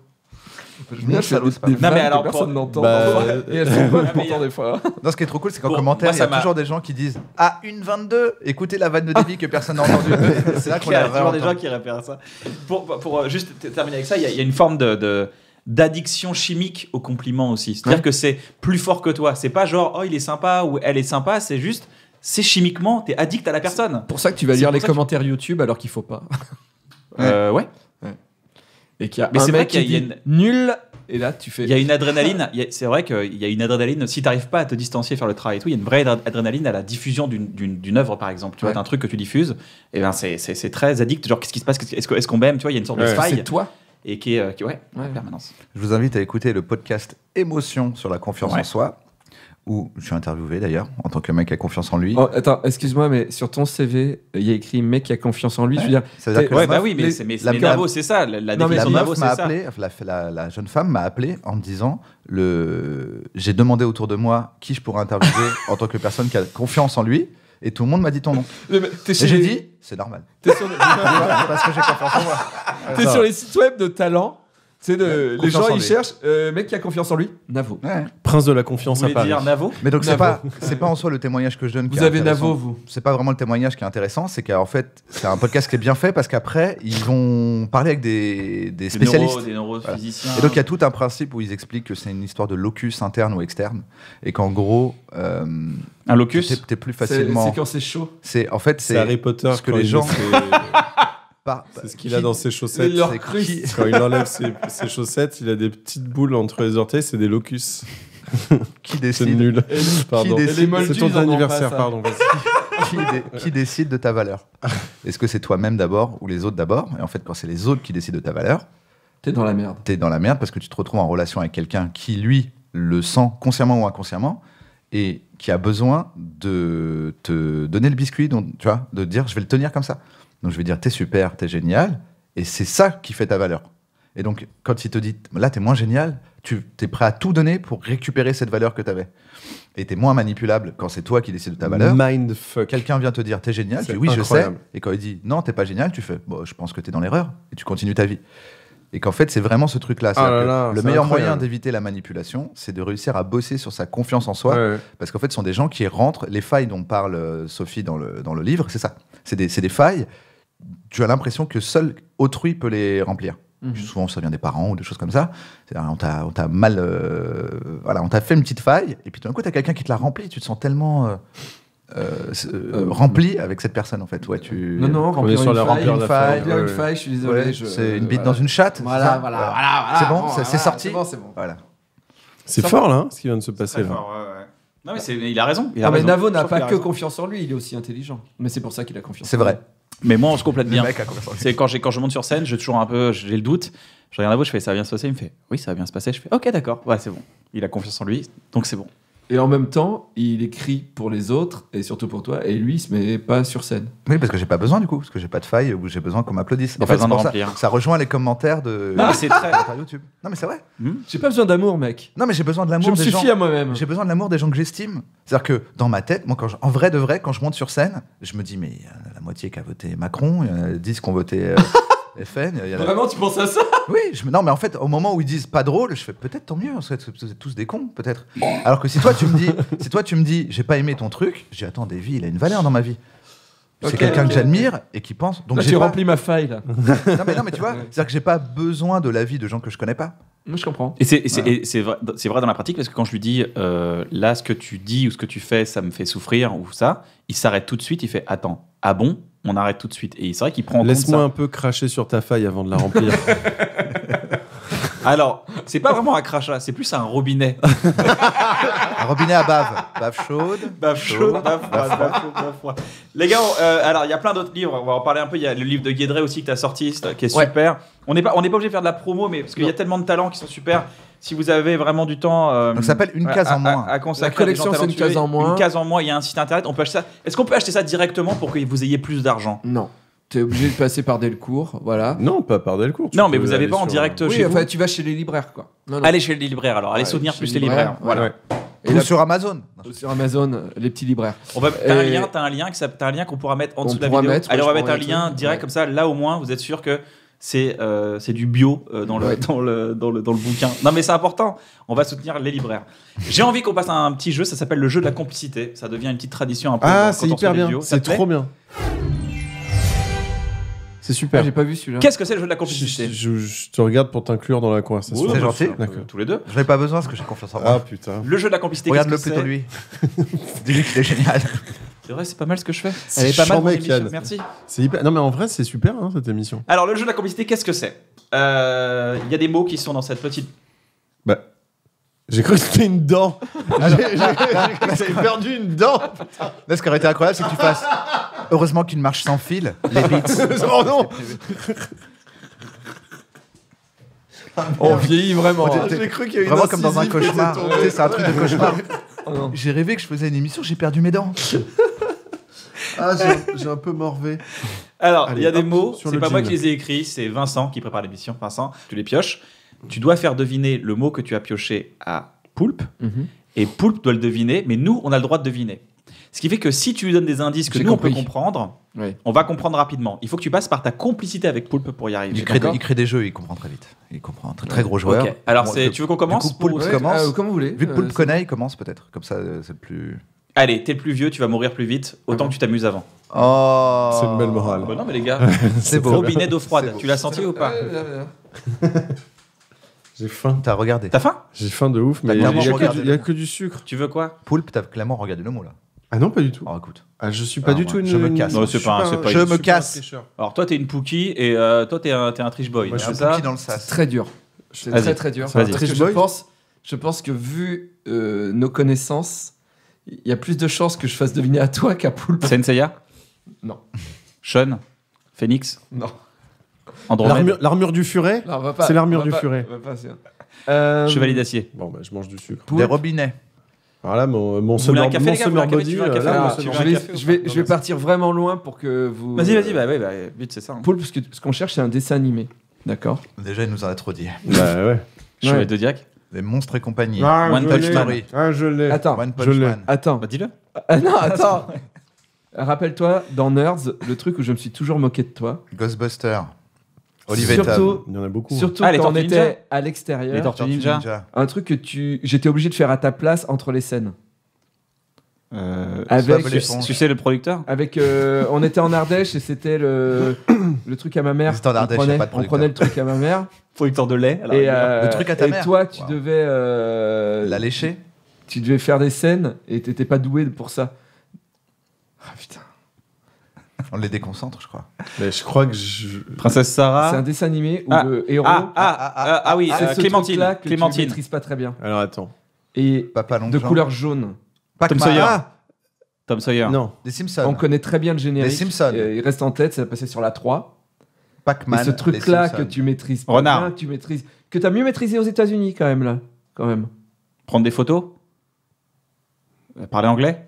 Bien, Mon je fais salaud, c'est pas des mal. Non, mais vannes alors, que personne pour- n'entend. Bah, Et elles sont bonnes Ah, mais pourtant des fois. Non, ce qui est trop cool, c'est qu'en Bon, commentaire, moi, il y a ça m'a- toujours des gens qui disent Ah, 1,22 écoutez la vanne de débit que personne n'a entendue. C'est là qu'on Il y a a toujours des vraiment. gens qui réfèrent à ça. Pour juste terminer avec ça, il y a une forme d'addiction chimique au compliment aussi. C'est-à-dire Ouais. que c'est plus fort que toi. C'est pas genre, oh, il est sympa ou elle est sympa, c'est juste, c'est chimiquement, t'es addict à la personne. Pour ça que tu vas C'est lire pour les ça que- commentaires YouTube alors qu'il faut pas. Ouais. Et qu'il y a Mais un c'est vrai mec qu'il qui y a dit une- nul. Et là, tu fais. Il y a une adrénaline, c'est vrai qu'il y a une adrénaline, si tu n'arrives pas à te distancier, faire le travail et tout, il y a une vraie adrénaline à la diffusion d'une œuvre, par exemple. Tu vois, Ouais. t'as un truc que tu diffuses, et ben c'est très addict. Genre, qu'est-ce qui se passe? Est-ce qu'on m'aime? Tu vois, il y a une sorte de Ouais. faille C'est toi. et qui est ouais, Ouais. en permanence. Je vous invite à écouter le podcast Émotion sur la confiance Ouais. en soi, où je suis interviewé d'ailleurs, en tant que mec qui a confiance en lui. Oh, attends, excuse-moi, mais sur ton CV, il y a écrit mec qui a confiance en lui. Je veux dire, Ça veut dire que Ouais, la bah meuf- oui, mais les- c'est mais la- Navo, c'est ça. La Non, mais définition de la Navo, meuf c'est m'a ça. appelé, la jeune femme m'a appelé en me disant j'ai demandé autour de moi qui je pourrais interviewer en tant que personne qui a confiance en lui, et tout le monde m'a dit ton nom. t'es Et chez j'ai les- dit c'est normal. t'es sur, Parce que j'ai confiance en moi. t'es sur les sites web de talent. C'est les Confiance gens en ils lui. cherchent mec qui a confiance en lui. Navo. Ouais. Prince de la Vous confiance à voulez Paris. dire Navo? Mais donc Navo. c'est pas en soi le témoignage que je donne. qui Vous est avez intéressant. Navo, vous. C'est pas vraiment le témoignage qui est intéressant, c'est qu'en fait c'est un podcast qui est bien fait parce qu'après ils vont parler avec des spécialistes. Des neurophysiciens. Et donc il y a tout un principe où ils expliquent que c'est une histoire de locus interne ou externe et qu'en gros un locus. t'es plus C'est facilement. quand c'est chaud. C'est en fait C'est Harry Potter ce que quand les il gens. met ses- par- C'est ce qu'il a dans ses chaussettes. Leur c'est cruste. qui- Quand il enlève ses chaussettes, il a des petites boules entre les orteils, c'est des locus. Qui C'est décide nul. Pardon. décide- C'est ton anniversaire, pardon. qui décide de ta valeur? Est-ce que c'est toi-même d'abord ou les autres d'abord? Et en fait, quand c'est les autres qui décident de ta valeur, T'es dans la merde. t'es dans la merde parce que tu te retrouves en relation avec quelqu'un qui, lui, le sent consciemment ou inconsciemment et qui a besoin de te donner le biscuit, donc, tu vois, de dire je vais le tenir comme ça. Donc je vais dire t'es super, t'es génial, et c'est ça qui fait ta valeur. Et donc quand il te dit là t'es moins génial, tu es prêt à tout donner pour récupérer cette valeur que t'avais. Et t'es moins manipulable quand c'est toi qui décides de ta valeur. Mindfuck. Quelqu'un vient te dire t'es génial, tu C'est dis oui je sais, incroyable. et quand il dit non t'es pas génial, tu fais bon, je pense que t'es dans l'erreur, et tu continues ta vie. Et qu'en fait, c'est vraiment ce truc-là. Ah là C'est-à-dire que là, le c'est meilleur incroyable. moyen d'éviter la manipulation, c'est de réussir à bosser sur sa confiance en soi. Ouais. Parce qu'en fait, ce sont des gens qui rentrent. Les failles dont parle Sophie dans le livre, c'est ça. C'est des failles. Tu as l'impression que seul autrui peut les remplir. Souvent, ça vient des parents ou des choses comme ça. C'est-à-dire, on t'a mal. Voilà, on t'a fait une petite faille. Et puis tout d'un coup, tu as quelqu'un qui te la remplit. Tu te sens tellement. Rempli avec cette personne en fait. Ouais, Non, remplir sur une la faille. remplir la faille. Remplir une Ouais. faille, je suis désolé. Ouais, je- c'est une bite dans une chatte. Voilà, c'est ça voilà. C'est bon, Bon, c'est voilà, sorti. c'est bon. Voilà. C'est fort, là, hein, ce qui vient de se passer. Très là. fort, ouais. Non, mais il a raison. Ah, mais Navo n'a Je trouve pas qu'il a que raison. confiance en lui, il est aussi intelligent. Mais c'est pour ça qu'il a confiance. C'est vrai. Mais moi, on se complète bien. Le mec a confiance en lui. C'est quand je monte sur scène, j'ai toujours un peu, j'ai le doute. Je regarde Navo, je fais ça va bien se passer. Il me fait oui, ça va bien se passer. Je fais ok, d'accord. Ouais, c'est bon. Il a confiance en lui, donc c'est bon. Et en même temps, il écrit pour les autres et surtout pour toi. Et lui, il se met pas sur scène. Oui, parce que j'ai pas besoin du coup, parce que j'ai pas de faille ou j'ai besoin qu'on m'applaudisse. Pas En fait, besoin c'est de pour ça. remplir. Ça rejoint les commentaires de Non, mais c'est très. sur YouTube. Non, mais c'est vrai. J'ai pas besoin d'amour, mec. Non, mais j'ai besoin de Je l'amour me des gens. suffis à moi-même. J'ai besoin de l'amour des gens que j'estime. C'est-à-dire que dans ma tête, moi, en vrai de vrai, quand je monte sur scène, je me dis mais il y a la moitié qui a voté Macron, il y en a 10 qui ont voté FN. Il y en a... Vraiment, tu penses à ça? Oui, non, mais en fait, au moment où ils disent pas drôle, je fais peut-être tant mieux, vous êtes tous des cons, peut-être. Alors que si toi tu me dis, j'ai pas aimé ton truc, j'ai attends, Davy, il a une valeur dans ma vie. C'est Ok, quelqu'un ok. que j'admire et qui pense. Donc Là, j'ai tu pas... remplis ma faille, là. non, mais tu vois, c'est-à-dire que j'ai pas besoin de l'avis de gens que je connais pas. Moi, je comprends. Et c'est vrai dans la pratique parce que quand je lui dis là, ce que tu dis ou ce que tu fais, ça me fait souffrir ou ça, il s'arrête tout de suite. Il fait attends, ah bon? On arrête tout de suite. Et c'est vrai qu'il prend en compte Laisse-moi ça. un peu cracher sur ta faille avant de la remplir. Alors, c'est pas vraiment un crachat, c'est plus un robinet. Un robinet à bave chaude. Bave chaude, bave froide, bave chaude, bave froide. Les gars, alors il y a plein d'autres livres, on va en parler un peu. Il y a le livre de Guédré aussi que tu as sorti, qui est Ouais. super. On n'est pas obligé de faire de la promo, mais parce qu'il y a tellement de talents qui sont super. Si vous avez vraiment du temps. Donc ça s'appelle Une case en moins. À consacrer La collection, à des gens c'est Une talentueux. case en moins. Une case en moins, il y a un site internet. On peut acheter ça. Est-ce qu'on peut acheter ça directement pour que vous ayez plus d'argent? Non. T'es obligé de passer par Delcourt, voilà. Non, pas par Delcourt. tu Non, mais peux vous n'avez aller pas en sur- direct Oui, chez vous. enfin, tu vas chez les libraires, quoi. Non, non. Allez chez les libraires alors. Allez Ouais, soutenir chez plus les les libraires. libraires, Voilà. Ouais. Et Ou là, sur Amazon. sur Amazon, les petits libraires. T'as Et- un lien qu'on pourra mettre en dessous de la pourra vidéo. mettre, Allez, ouais, on va je mettre un pourrais lien mettre, direct ouais. comme ça. Là, au moins, vous êtes sûr que c'est du bio dans le bouquin. Non, mais c'est important. On va soutenir les libraires. J'ai envie qu'on passe à un petit jeu. Ça s'appelle le jeu de la complicité. Ça devient une petite tradition un peu. Ah, quand c'est on reçoit hyper des bien. duos. Ça C'est te plaît trop bien. C'est Ah, super. j'ai pas vu celui-là. Qu'est-ce que c'est le jeu de la complicité? Je te regarde pour t'inclure dans la conversation. C'est gentil. D'accord. Tous les deux. Je n'ai pas besoin parce que j'ai confiance en Ah moi. putain. Le jeu de la complicité. Regarde-le qu'est-ce que plutôt lui. Dis-lui qu'il est génial. C'est vrai, c'est pas mal ce que je fais. C'est Elle est pas mal. chiant, mon mec, émission. Yann. Merci. C'est hyper. Non mais en vrai c'est super hein, cette émission. Alors, le jeu de la complicité, qu'est-ce que c'est? Il y a des mots qui sont dans cette petite. Bah, j'ai cru que c'était une dent. J'ai perdu une dent. Là, ce qui aurait été incroyable, c'est que tu fasses. Heureusement qu'une marche sans fil, les beats. Oh non. On vieillit vraiment. Oh, hein. t'es- J'ai cru qu'il y avait Vraiment une comme dans un incisive qui cauchemar. était tombée. Tu sais, c'est un truc de cauchemar. Oh non. J'ai rêvé que je faisais une émission, j'ai perdu mes dents. Ah j'ai un peu morvé. Alors, Allez, il y a des hop, mots, sur c'est le pas moi jingle. qui les ai écrits, c'est Vincent qui prépare l'émission. Vincent, tu les pioches. Tu dois faire deviner le mot que tu as pioché à Poulpe, Mhm. et Poulpe doit le deviner, mais nous, on a le droit de deviner. Ce qui fait que si tu lui donnes des indices que J'ai nous, on peut compris. comprendre, Ouais. on va comprendre rapidement. Il faut que tu passes par ta complicité avec Poulpe pour y arriver. Il crée des jeux, il comprend très vite. Il comprend. Très gros joueur. Ok. Alors, Bon, tu veux qu'on commence Du coup, Poulpe ou- commence. commence. Comme vous voulez. Vu que Poulpe c'est connaît, il commence peut-être. Comme ça, c'est le plus. Allez, t'es le plus vieux, tu vas mourir plus vite, autant que tu t'amuses avant. Oh. C'est une belle morale. Bah non, mais les gars, C'est beau. robinet d'eau froide, C'est beau. tu l'as senti ou pas? J'ai faim. T'as regardé. T'as faim? J'ai faim de ouf mais il y, clairement a que regardé. du- il y a que du sucre. Tu veux quoi? Poulpe, t'as clairement regardé le mot là. Ah non pas du tout. Oh, écoute. Ah je suis pas Ah, du ouais. tout une. Je me casse. Non, c'est pas un- c'est pas Je une- me suis pas un casse. tricheur. Alors, toi, t'es une Pookie et toi, t'es un triche boy. Moi, je C'est Un ça Pookie dans le C'est sas. très dur. C'est Vas-y. très très dur. Vas-y. Parce que Triche je boy pense. je pense que vu nos connaissances, il y a plus de chances que je fasse deviner à toi qu'à Poulpe. Senseiya? Non. Sean? Phoenix? Non. Andromède? L'armure du furet. Non, on va pas. C'est l'armure on va du pas- furet. on va pas, c'est- Chevalier d'acier? Bon, bah, je mange du sucre. Des robinets. Alors là, mon voulez un summer, café, mon les gars, vous voulez un summer café, body. tu veux un café, là, là, mon tu summer veux un body. café ou je vais partir vraiment loin pour que vous. Vas-y, bah, vite, c'est ça. hein. Poulpe, ce qu'on cherche, c'est un dessin animé. D'accord. Déjà, il nous en a trop dit. Bah ouais. Chevalier de Diac? Des monstres et compagnie. One Punch Man. Je l'ai. Attends. One Je Punch l'ai. Man. Attends. Bah, dis-le. Ah non, attends. Rappelle-toi, dans Nerds, le truc où je me suis toujours moqué de toi. Ghostbuster. Oliver Surtout, Il y en a beaucoup. surtout Ah, les quand on Tortues Ninja. était à l'extérieur. Les Tortues Ninja. Un truc que j'étais obligé de faire à ta place entre les scènes. Avec Bob l'éponge. tu sais le producteur? Avec, on était en Ardèche et c'était le truc à ma mère. C'était en Ardèche, on y a prenait, pas de on producteur. prenait le truc à ma mère. Producteur de lait. Et, Le truc à ta et mère. toi, tu Wow. devais. La lécher. Tu devais faire des scènes et t'étais pas doué pour ça. Ah putain. On les déconcentre, je crois. Mais je crois que je. Princesse Sarah. C'est un dessin animé où Ah. le héros. Oui, c'est ce Clémentine. truc-là que tu Clémentine. maîtrises pas très bien. Alors attends. Et Papa long de couleur jaune. Tom Pac-Man. Sawyer. Ah, Tom Sawyer. Non. des Simpsons. On connaît très bien le générique. Les Simpsons. Il reste en tête, ça passait sur la 3. Pac-Man. Et ce truc-là les que Simpsons. tu maîtrises pas Renard. bien, que tu maîtrises, que t'as mieux maîtrisé aux États-Unis quand même là, quand même. Prendre des photos. Parler anglais.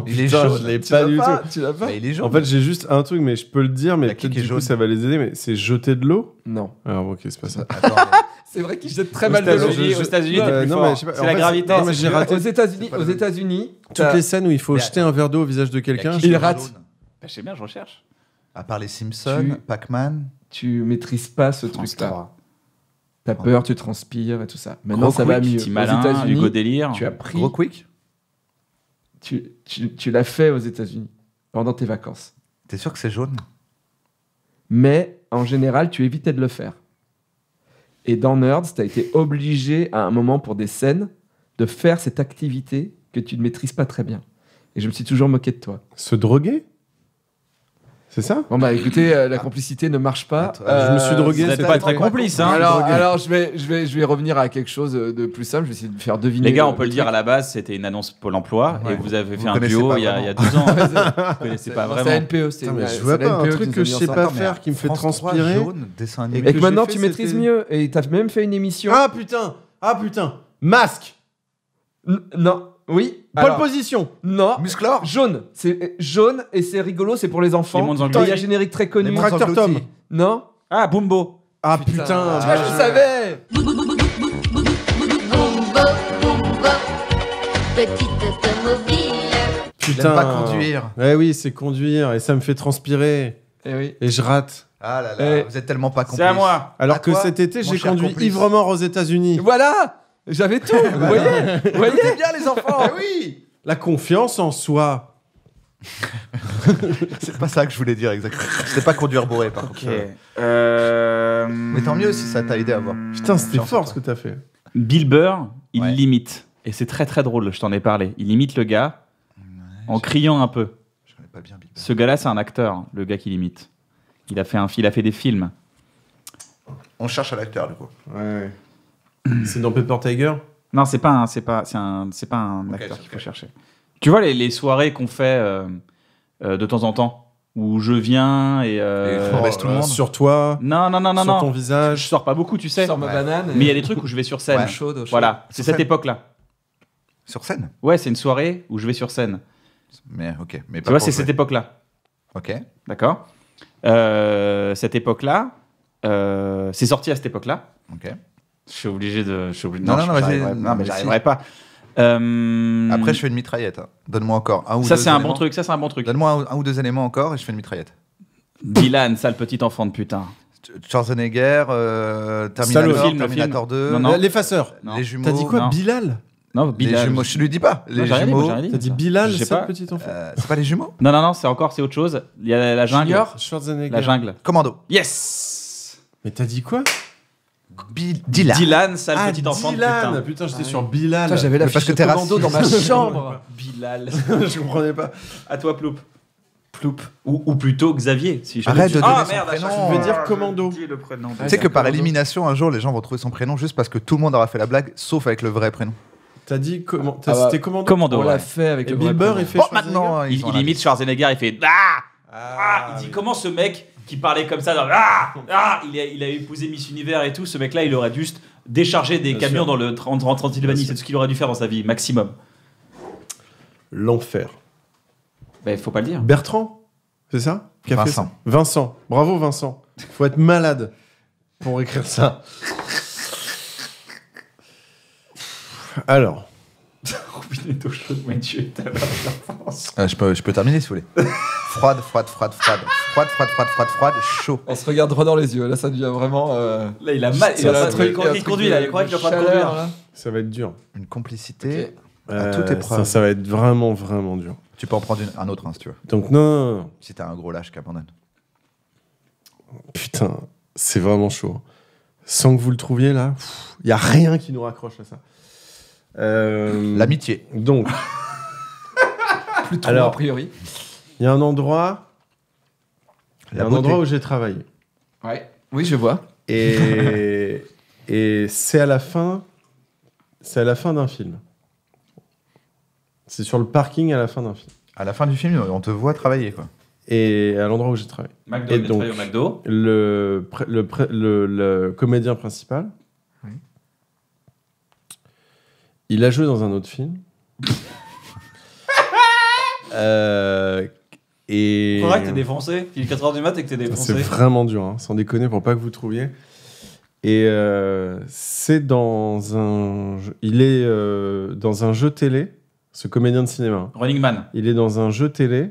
Il est Putain, jaune. je l'ai Tu pas l'as du pas tout. Tu l'as pas Mais il est jaune. En fait, j'ai juste un truc, mais je peux le dire, mais La peut-être clique est du coup jaune. ça va les aider. Mais c'est jeter de l'eau. Non. Alors ok, c'est pas ça. Attends, C'est vrai qu'ils jettent très Aux mal de l'eau. États-Unis, Aux États-Unis, t'es plus non, fort. mais je sais pas, C'est en la fait, gravité. non, mais j'ai raté Aux États-Unis, toutes t'as- les scènes où il faut Mais jeter attends. un verre d'eau au visage de quelqu'un. la je- clique Il est rate. jaune. Bah, je sais bien, je recherche. À part les Simpsons, Tu- Pac-Man. tu maîtrises pas ce truc-là. 3. T'as peur, tu transpires et tout ça. Maintenant, Gros ça va Quick, mieux. Petit Aux Malin, États-Unis, Hugo Délire. tu as pris, Gros Quick. tu l'as fait aux États-Unis pendant tes vacances. T'es sûr que c'est jaune? Mais en général, tu évitais de le faire. Et dans Nerds, tu as été obligé à un moment pour des scènes de faire cette activité que tu ne maîtrises pas très bien. Et je me suis toujours moqué de toi. Se droguer. C'est ça? Bon bah écoutez, la complicité ne marche pas. Je me suis drogué. Vous n'êtes c'est pas pas très vrai. complice, hein. Alors je vais revenir à quelque chose de plus simple. Je vais essayer de faire deviner. Les gars, on peut le dire à la base, c'était une annonce Pôle emploi Ouais. et vous avez Vous fait un connaissez duo pas il y a vraiment. 12 ans. Vous connaissez pas C'est vraiment. NPE. C'est Putain, mais c'est je vois pas la un NPE truc qui que nous je a sais mis en pas ça. faire, qui me fait France 3 transpirer. jaune, dessin animé. Et que que j'ai maintenant fait, tu maîtrises c'était- mieux. Et t'as même fait une émission. Ah putain. Masque. Non. Oui. Pole Alors, position. non. Musclor. Jaune. C'est jaune et c'est rigolo. C'est pour les enfants. Les mondes Il y a engloutis. un générique très Les connu. mondes Tracteur engloutis. Tom. Non. Ah, Bumbo. Ah putain. Tu vois, je savais. Petite automobile. Il aime pas conduire. Eh oui, c'est conduire et ça me fait transpirer Eh oui. et je rate. Ah là là, Eh. vous êtes tellement pas complices. C'est à moi. Alors À que toi, cet été, mon j'ai cher conduit complice. ivre-mort aux États-Unis. Voilà. J'avais tout. Vous voyez. Vous voyez bien les enfants. oui. La confiance en soi. C'est pas ça que je voulais dire exactement. C'était pas conduire bourré par contre. Mais tant mieux si ça t'a aidé à voir. Putain, c'était Chance fort à ce que t'as fait. Bill Burr, il Ouais. limite. Et c'est très très drôle, je t'en ai parlé. Il imite le gars en criant un peu. Je connais pas bien Bill. Ce gars-là, c'est un acteur, le gars qui l'imite. Il a fait des films. On cherche à l'acteur du coup. Ouais. C'est dans Pepper Tiger. Non, c'est pas un Ok, acteur c'est qu'il ok. faut chercher. Tu vois les soirées qu'on fait de temps en temps, où je viens et... on baisse tout le monde. Sur toi, Non, sur ton Je visage. sors pas beaucoup, tu sais. Sors ma Ouais. banane. Mais il y a des trucs où je vais sur scène. Ouais. Chaude, chaude. Voilà, c'est Sur cette scène. époque-là. Sur scène. Ouais, c'est une soirée où je vais sur scène. Mais ok. Mais Tu vois, c'est cette époque-là. Ok. D'accord. Cette époque-là, c'est sorti à cette époque-là. Ok. Je suis obligé de. Non, non, vas-y. j'arriverai- Non, Non, mais mais j'arriverai pas. Après, je fais une mitraillette. hein. Donne-moi encore un ou Ça, deux c'est un éléments. bon truc. Ça, c'est un bon truc. Donne-moi un ou deux éléments encore et je fais une mitraillette. Dylan, sale petit enfant de putain. Schwarzenegger, Stallone. Terminator, Le film. Terminator 2, Non, non. L'effaceur. Non. les jumeaux. T'as dit quoi, non. Bilal? Non, Les Bilal. jumeaux, je lui dis pas. Non, Les j'ai rien dit, moi, jumeaux. j'ai rien dit. T'as dit Bilal, Je sais ça, pas. petit enfant? C'est pas les jumeaux? Non, c'est autre chose. Il y a la jungle. Junior Schwarzenegger. La jungle. Commando. Yes. Mais t'as dit quoi? Dylan. Dylan, sale petit enfant Dylan. de putain. Putain, j'étais sur Bilal. Putain, j'avais la Mais parce fiche que t'es de commando dans ma raciste. chambre. Bilal. Je comprenais pas. À toi, Ploup. Ploup. Ou plutôt Xavier. Si je Arrête de donner son merde, prénom. Je veux dire Commando. Le prénom. Tu sais que par élimination, un jour, les gens vont trouver son prénom juste parce que tout le monde aura fait la blague, sauf avec le vrai prénom. T'as dit comment C'était Commando. Commando. On Ouais. l'a fait avec Et le Bill vrai Burr, prénom. il fait Bon, Schwarzenegger. maintenant, Il ils ont la imite liste. Schwarzenegger, il fait il dit comment ce mec qui parlait comme ça, il a épousé Miss Univers et tout, ce mec-là, il aurait juste déchargé des Bien camions sûr. dans le en Transylvanie, Bien c'est tout ce qu'il aurait dû faire dans sa vie, maximum. L'enfer. Ben, faut pas le dire. Bertrand, c'est ça qui a fait Vincent. ça Vincent. Bravo Vincent. Faut être malade pour écrire ça. Alors, Robinet d'eau chaude, mais tu es ta France. Je peux terminer si vous voulez. Froide, chaud. On se regarde droit dans les yeux. Là, ça devient vraiment. Là, il a mal. C'est un truc- Quand il conduit, là, il croit qu'il est en train de chaleur, conduire. là. ça va être dur. Une complicité Ok. à toute épreuve. Ça va être vraiment, vraiment dur. Tu peux en prendre un autre, si tu veux. Donc non. Si t'as un gros lâche qui abandonne. Putain, c'est vraiment chaud. Sans que vous le trouviez là, il y a rien qui nous raccroche à ça. L'amitié. Donc, Plus trop, Alors, a priori. il y a un endroit, La beauté. où j'ai travaillé. Ouais. Oui, je vois. Et, et c'est à la fin d'un film. C'est sur le parking à la fin d'un film. À la fin du film, on te voit travailler, quoi. Et à l'endroit où j'ai travaillé. McDo, Et il a donc, travaillé au McDo. le comédien principal, Oui. il a joué dans un autre film. Et Faudra que t'es défoncé. Il est 4h du mat et que t'es c'est défoncé. vraiment dur, hein, sans déconner, pour pas que vous trouviez. Et c'est dans un... Il est dans un jeu télé, ce comédien de cinéma. Hein. Running Man. Il est dans un jeu télé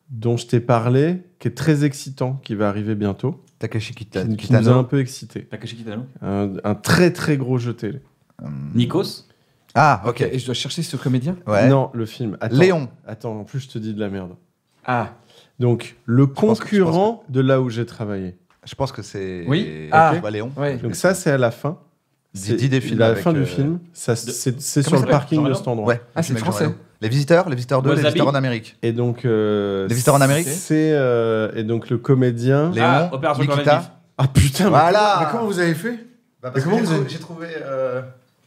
dont je t'ai parlé, qui est très excitant, qui va arriver bientôt, Takeshi qui nous a un Kitano. peu excité. Takeshi Kitano. Un très très gros jeu télé. Nikos. Ah, ok. Et je dois chercher ce comédien. Ouais. Non, le film. Attends, Léon. Attends, en plus je te dis de la merde. Ah. Donc, le pense que- concurrent de là où j'ai travaillé. Je pense que c'est. Oui. Ok. Ah. Bah, Léon. Ouais. Donc ça, c'est à la fin. Didi des films à la avec, fin du film. Ça, c'est sur Comment le ça parking s'appelle de Jean cet endroit. Ouais. Ah, c'est Avec Jean français. Reno. Les visiteurs 2, les Wasabi. visiteurs en Amérique. Et donc, Les visiteurs en Amérique. et donc le comédien. Léon, Ah, Opération Nikita. Corned Beef. Ah putain, Voilà. mais comment vous avez fait Parce Mais comment que vous avez- j'ai trouvé.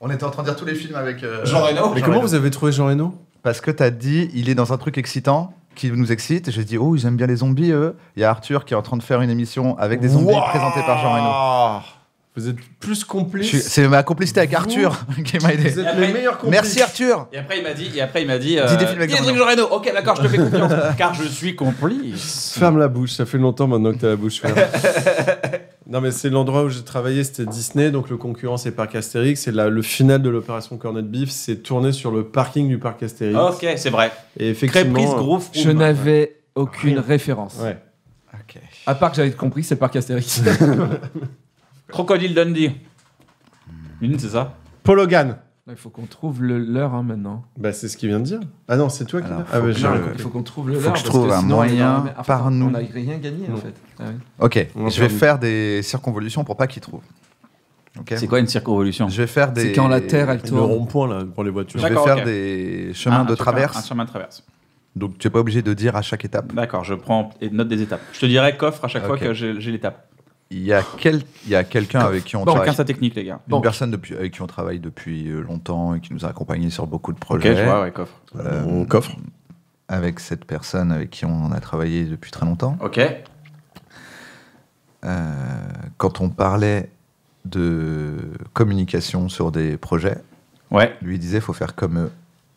On était en train de dire tous les films avec. Jean Reno. Mais comment vous avez trouvé Jean Reno? Parce que t'as dit, il est dans un truc excitant qui nous excite. J'ai dit, oh, ils aiment bien les zombies, eux. Il y a Arthur qui est en train de faire une émission avec des zombies présentés par Jean Reno. Vous êtes plus complices. C'est ma complicité avec Vous- Arthur qui m'a aidé. Vous êtes Après- les meilleurs complices. Merci Arthur. Et après, il m'a dit. Dis des films avec Dis des Jean trucs Jean Reno. Ok, d'accord, je te fais confiance. Car je suis complice. Ferme la bouche, ça fait longtemps maintenant que t'as la bouche ferme. Non mais c'est l'endroit où j'ai travaillé, c'était Disney, donc le concurrent c'est Parc Astérix, et le final de l'opération Corned Beef, c'est tourné sur le parking du Parc Astérix. Ok, c'est vrai. Et effectivement... Crêperie, gros froum. Je n'avais aucune Rien. référence. Ouais. Ok. À part que j'avais compris, c'est Parc Astérix. Crocodile Dundee. C'est ça. Paul Hogan. Il faut qu'on trouve l'heure hein, maintenant. Bah c'est ce qu'il vient de dire. Ah non, c'est toi qui Alors, l'as. faut Ah bah que j'ai je- rien Il compris. faut qu'on trouve le Faut l'heure. que je parce trouve un sinon, on est moyen dans la merde. par nous. On n'a rien gagné en Non. fait. Ah oui. Ok, On a je vais perdu. faire des circonvolutions pour pas qu'ils trouvent. Ok. C'est quoi une circonvolution? Je vais faire des. C'est quand la Terre elle Le tourne. rond-point là, pour les voitures. Je vais D'accord, faire ok. des chemins de Un traverse. chemin de traverse. Donc tu n'es pas obligé de dire à chaque étape. D'accord, je prends et note des étapes. Je te dirai coffre à chaque fois Ok. que j'ai l'étape. Il y a quelqu'un avec qui on Bon, travaille. chacun sa technique, les gars. Une personne avec qui on travaille depuis longtemps et qui nous a accompagnés sur beaucoup de Ok, projets. je vois, ouais, coffre. On coffre. Avec cette personne avec qui on a travaillé depuis très longtemps. Ok. Quand on parlait de communication sur des projets, Ouais, lui disait faut faire comme eux.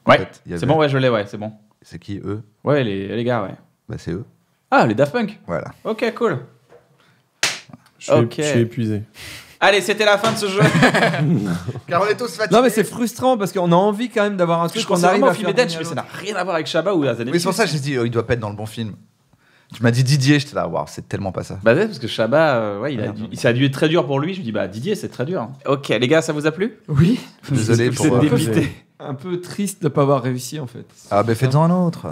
ouais. fait, il y C'est avait- bon, ouais, je l'ai, ouais, c'est bon. C'est qui eux? Ouais, les gars, ouais. Bah c'est eux. Ah, les Daft Punk. Voilà. Ok, cool. Je suis épuisé. Allez, c'était la fin de ce jeu. Car on est tous fatigués. Non mais c'est frustrant parce qu'on a envie quand même d'avoir un truc Je qu'on pensais arrive vraiment à au film faire. Dance, mais ça n'a rien à voir avec Shabba ou Azanel. Oui, c'est pour ça que j'ai dit il doit pas être dans le bon film. Tu m'as dit Didier, j'étais là, waouh, c'est tellement pas ça. Bah ouais, parce que Shabba, ouais, ça a dû être très dur pour lui. Je me dis, bah Didier, c'est très dur. Ok, les gars, ça vous a plu? Oui. Désolé pour. Vous êtes euh, dépité. Un peu triste de pas avoir réussi en fait. Ah bah faites-en un autre.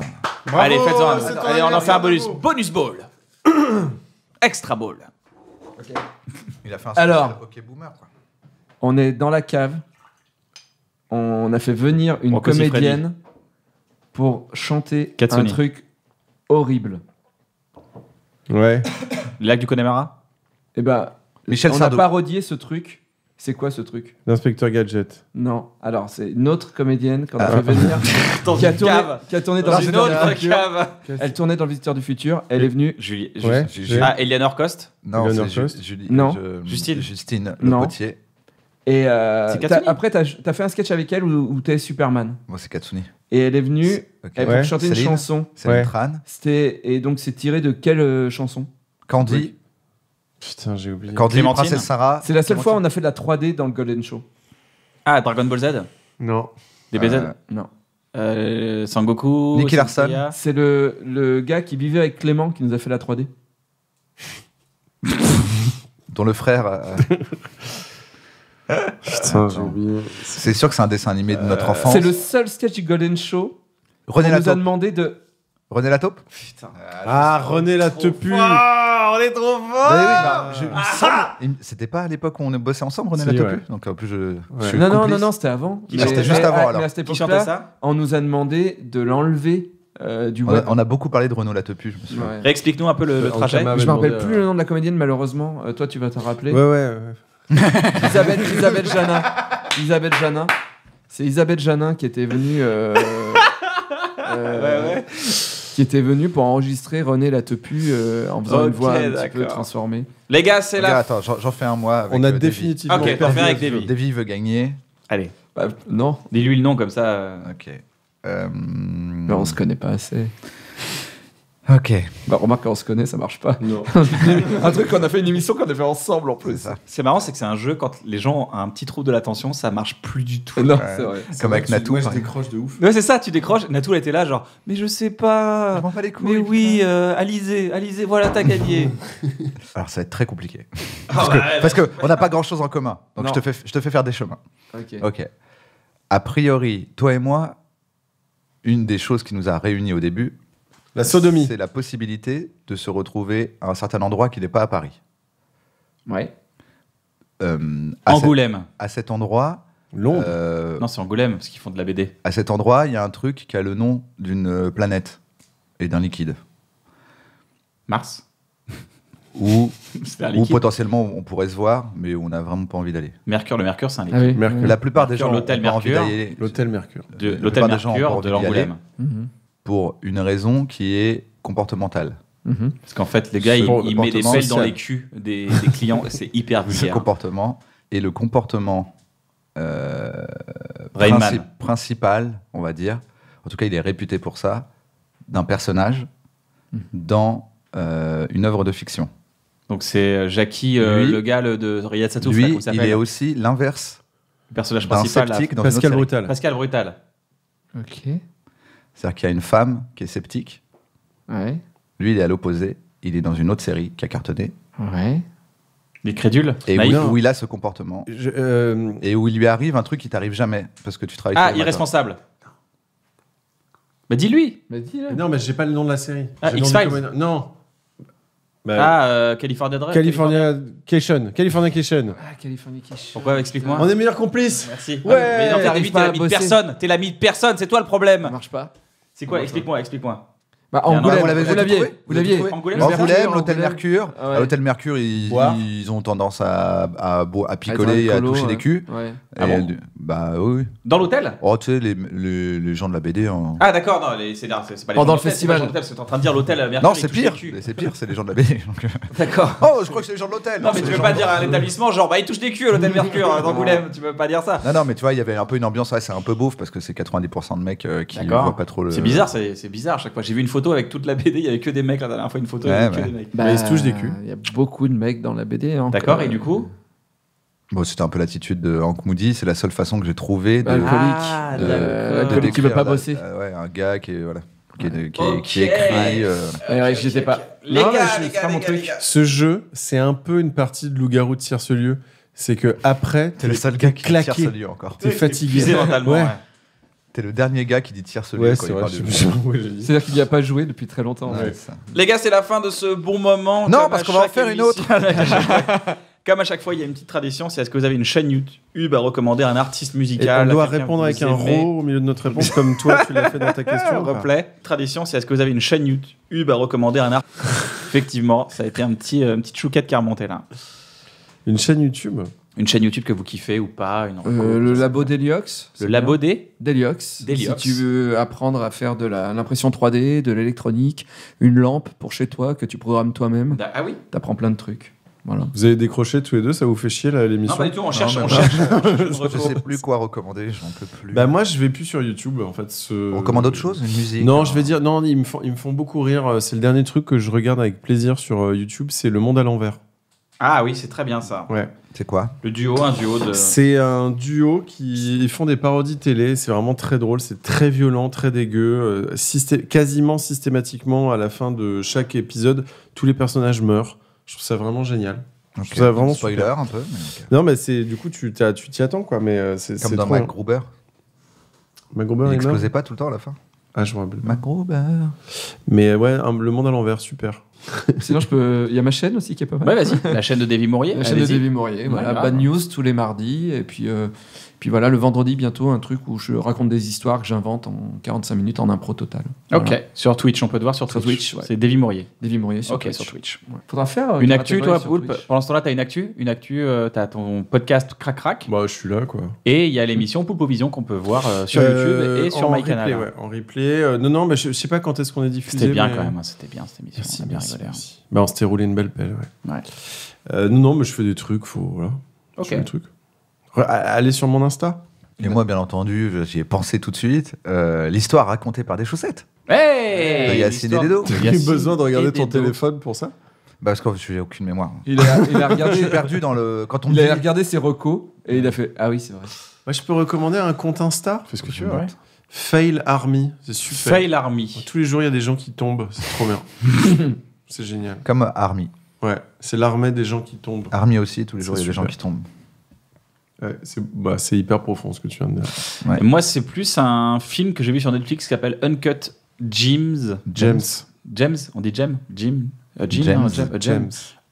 Allez, faites-en un. c'est ton Allez, on en fait un bonus. anniversaire, Bonus ball. Extra ball. Il a fait un Alors. spécial OK Boomer quoi. On est dans la cave. On a fait venir une Rocco comédienne pour chanter Katsuni. un truc horrible. Ouais. Le lac du Connemara. Eh ben, Michel on a Sardou. parodié ce truc. C'est quoi ce truc? L'inspecteur Gadget. Non. Alors, c'est une autre comédienne qu'on a fait venir. Dans qui a une tourné, cave. qui a tourné dans Dans le une Visiteur du autre Futur. cave. Elle tournait dans le Visiteur du Futur. Elle est venue. Eleanor Coste. Non, Eleanor c'est Coste. Non. Justine Non. Lepotier. Et C'est Katsuni. après, t'as fait un sketch avec elle où t'es Superman. Moi, c'est Katsuni. Et elle est venue Ok. elle Ouais. pour chanter une Céline. chanson. C'est Ouais. Tran. Et donc, c'est tiré de quelle chanson? Candy. Putain, j'ai oublié. Candy, Clémentine. Princesse Sarah. C'est la seule fois où on a fait de la 3D dans le Golden Show. Ah, Dragon Ball Z. Non. DBZ. Non. Sangoku. Nicky Larson. Senseiya. C'est le gars qui vivait avec Clément qui nous a fait la 3D. Dont le frère. Putain, j'ai oublié. C'est sûr que c'est un dessin animé de notre enfance. C'est le seul sketch du Golden Show. René On nous a Lataupe. demandé de. René Lataupe. Ah, René la tepu. On est trop fort. Mais oui, bah, il me semble- c'était pas à l'époque où on bossait ensemble, René Si, Lataupe. ouais. Donc en plus, je Ouais. suis Non, complice. non, c'était avant. C'était juste avant, alors. Mais à cette Qui chantait époque-là, ça? on nous a demandé de l'enlever du On web. a beaucoup parlé de Renaud Lataupe, je me souviens. Ouais. Réexplique-nous un peu le trajet. Ankama Je me rappelle demandé, plus le nom de la comédienne, malheureusement. Toi, tu vas t'en rappeler. Ouais. Isabelle Janin. Isabelle Janin. C'est Isabelle Janin qui était venue. Qui était venue pour enregistrer René Latepu en faisant une Ok, voix un petit peu d'accord. transformée. Les gars, c'est Regarde, là. attends, j'en fais un moi. Avec, On a Davy. définitivement Ok, perdu t'en fais avec la Davy. Davy veut gagner. Allez, Bah, non, dis-lui le nom comme ça. Ok. mais on se connaît pas assez. Ok. Bah, remarque, quand on se connaît, ça marche pas. Non. Un truc qu'on a fait une émission qu'on a fait ensemble en C'est plus. ça. C'est marrant, c'est que c'est un jeu, quand les gens ont un petit trouble de l'attention, ça marche plus du tout. Non, Ouais. c'est vrai. Comme avec Natou. Moi, je par exemple. décroche de ouf. Ouais, c'est ça, tu décroches. Natou, elle était là, genre, mais je sais pas. Je m'en bats les couilles. Mais oui, putain. Alizé, voilà, t'as gagné. Alors ça va être très compliqué. Ah, Parce que on n'a pas grand chose en commun. Donc Non. je te fais faire des chemins. Ok. Ok. A priori, toi et moi, une des choses qui nous a réunis au début, La sodomie. c'est la possibilité de se retrouver à un certain endroit qui n'est pas à Paris. Ouais. Angoulême. À cet endroit, Londres. Non, c'est Angoulême, parce qu'ils font de la BD. à cet endroit, il y a un truc qui a le nom d'une planète et d'un liquide. Mars. Où, C'est un où liquide. potentiellement on pourrait se voir, mais on n'a vraiment pas envie d'aller. Mercure, le Mercure, c'est un liquide. Ah oui. Mercure. La plupart des gens l'hôtel ont pas envie Mercure. d'aller. L'hôtel Mercure. De La l'hôtel plupart des gens ont Mercure pas de envie d'y aller. l'Angoulême. Mhm. Pour une raison qui est comportementale. Mhm. Parce qu'en fait, les gars, Pour il le met des comportement pelles dans social. les culs des clients. C'est hyper Ce vulgaire. comportement et le comportement Rain Man. principal, on va dire, en tout cas il est réputé pour ça, d'un personnage dans une œuvre de fiction. Donc c'est Jackie, Lui- le gars de Riyad Satouf, là, Lui, comment il il s'appelle est aussi l'inverse le personnage d'un principal. là. sceptique dans Pascal une autre série. Brutal. Pascal Brutal. Ok. C'est-à-dire qu'il y a une femme qui est sceptique, Ouais. lui il est à l'opposé, il est dans une autre série qui a cartonné, Ouais. Les crédules. et Naïf. où il a ce comportement, et où il lui arrive un truc qui t'arrive jamais, parce que tu travailles Ah, tôt le matin. irresponsable. Bah dis-lui. Mais dis-le. Non, mais j'ai pas le nom de la série. Ah, J'ai le nom X-Files. du comédien. Non. Bah, Ah, California Drive. Californication. Californication. Ah, Californication. Pourquoi Explique-moi. On est meilleurs complices. Merci. Ouais. Mais non, t'es T'arrives l'ami pas à de bosser. personne. T'es l'ami de personne. C'est toi le Ça problème. marche pas. C'est quoi Comment Explique-moi. Bah, Il y a un Angoulême, nom, vous l'avez vous l'aviez. trouvé Vous l'aviez. Angoulême, Mercure, Angoulême, l'hôtel Angoulême. Mercure. Ah ouais. À l'hôtel Mercure, Boire. ils ont tendance à picoler, Être à alcoolo, toucher ouais. des culs. Ouais. Ah Et, bon bah oui. Dans l'hôtel Oh, tu sais, les gens de la BD. Ah d'accord, non, c'est pas les Pendant gens le de l'hôtel, festival. c'est pas les gens de l'hôtel, parce que t'es en train de dire l'hôtel Mercure. Non, ils c'est touchent pire. des culs. C'est pire, c'est les gens de la BD. donc. D'accord. Oh, je crois que c'est les gens de l'hôtel. Non, mais c'est tu les veux gens pas de- dire à l'établissement, genre, bah, il touche des culs à l'hôtel Mercure d'Angoulême. Tu peux pas dire ça. Non, mais tu vois, il y avait un peu une ambiance, ouais, c'est un peu beauf parce que c'est 90% de mecs qui D'accord. voient pas trop le. C'est bizarre, c'est bizarre. À chaque fois, j'ai vu une photo avec toute la BD, il y avait que des mecs. La dernière fois, une photo, il y avait Ouais, que ouais. des mecs. Bah, ils se touchent des culs. Il y a beaucoup de mecs dans la BD. Hein, D'accord, quoi. et du coup Bon, c'était un peu l'attitude de Hank Moody, c'est la seule façon que j'ai trouvé de. Alcoolique. Ah, de- d'accord. de Alcoolique qui veut décrire pas la- bosser. ouais, un gars qui est, voilà, qui Ok. écrit. Ouais, j'y étais pas. Les Non, mais gars, je- les c'est gars, pas mon les gars, les truc. gars. Ce jeu, c'est un peu une partie de Loup-garou de Cierce-Lieu. C'est que après, T'es le seul gars qui claqué. tire ce lieu encore. T'es fatigué. Épuisé mentalement, Ouais. ouais. T'es le dernier gars qui dit tire ce lieu Ouais, quand c'est il vrai. parle de Ouais, j'ai dit. C'est-à-dire qu'il n'y a pas joué depuis très longtemps. Ouais, Ouais. ça. Les gars, c'est la fin de ce bon moment. Non, comme parce à qu'on va en chaque faire une émission. Comme à chaque fois, il y a une petite tradition, c'est est-ce que vous avez une chaîne YouTube à recommander à un artiste musical? Et on doit quelqu'un répondre que avec vous un aimez? ro au milieu de notre réponse, comme toi tu l'as fait dans ta question. ou pas Replay. Tradition, c'est est-ce que vous avez une chaîne YouTube à recommander à un artiste? Effectivement, ça a été une petite chouquette qui a remonté là. Une chaîne YouTube. Une chaîne YouTube que vous kiffez ou pas? Le labo d'Heliox. Le labo d'Heliox. d'Heliox. Si tu veux apprendre à faire de l'impression 3D, de l'électronique, une lampe pour chez toi que tu programmes toi-même. Ah oui. T'apprends plein de trucs. Voilà. Vous avez décroché tous les deux, ça vous fait chier là, l'émission? Non, pas du tout, on cherche. Je sais plus quoi recommander, j'en peux plus. Bah moi je vais plus sur YouTube en fait. On recommande autre chose, une musique? Non, je vais dire non, ils me font beaucoup rire. C'est le dernier truc que je regarde avec plaisir sur YouTube, c'est Le Monde à l'envers. Ah oui, c'est très bien ça. Ouais. C'est quoi? Un duo de. C'est un duo qui ils font des parodies télé. C'est vraiment très drôle, c'est très violent, très dégueu. Quasiment systématiquement à la fin de chaque épisode, tous les personnages meurent. Je trouve ça vraiment génial. Okay. Je trouve ça vraiment spoiler super. un peu. Mais okay. Non, mais c'est du coup tu t'y attends quoi. Mais c'est comme dans trop... MacGruber. MacGruber, il explosait pas tout le temps à la fin. Ah, je me rappelle. MacGruber. Mais ouais, Le Monde à l'envers, super. Sinon, il y a ma chaîne aussi qui est pas mal. Ouais, vas-y. La chaîne de Davy Mourier. La chaîne de Davy Mourier. Voilà, Bad News tous les mardis. Et puis voilà, le vendredi, bientôt, un truc où je raconte des histoires que j'invente en 45 minutes en impro total. Ok. Voilà. Sur Twitch, on peut te voir sur Twitch. Ouais. C'est Davy Mourier. Davy Mourier sur Twitch. Twitch. Sur Twitch. Ouais. Faudra faire une actu, toi, Poulpe. Pendant ce temps-là, t'as une actu. T'as ton podcast Crac Crac. Bah, je suis là, quoi. Et il y a l'émission Poulpovision qu'on peut voir sur YouTube et sur MyCanal. Ouais, en replay. Non, mais je sais pas quand est-ce qu'on est diffusé. C'était bien quand même. C'était bien cette émission. Merci, on a bien merci, rigolé. merci. Bah, on s'était roulé une belle pelle, ouais. Non, mais je fais des trucs, voilà. Ok. Je fais des trucs. Allez sur mon Insta. Et moi, bien entendu, j'y ai pensé tout de suite. L'histoire racontée par des chaussettes. Hey, de Yacine et Dedo. T'as eu besoin de regarder ton téléphone pour ça? Bah, parce que je n'ai aucune mémoire. Il a regardé. Je suis perdu dans le. Quand on il a regardé ses recos et il a fait ah oui, c'est vrai. Moi, je peux recommander un compte Insta. Fais ce que tu veux. Ouais. Fail Army, c'est super. Fail Army. Tous les jours, il y a des gens qui tombent. C'est trop bien. C'est génial. Comme Army. Ouais, c'est l'armée des gens qui tombent. Army aussi, tous les jours, il y a des gens qui tombent. Ouais, c'est hyper profond ce que tu viens de dire. Ouais. Moi, c'est plus un film que j'ai vu sur Netflix qui s'appelle Uncut Gems. Gems, on dit Gem? Gems.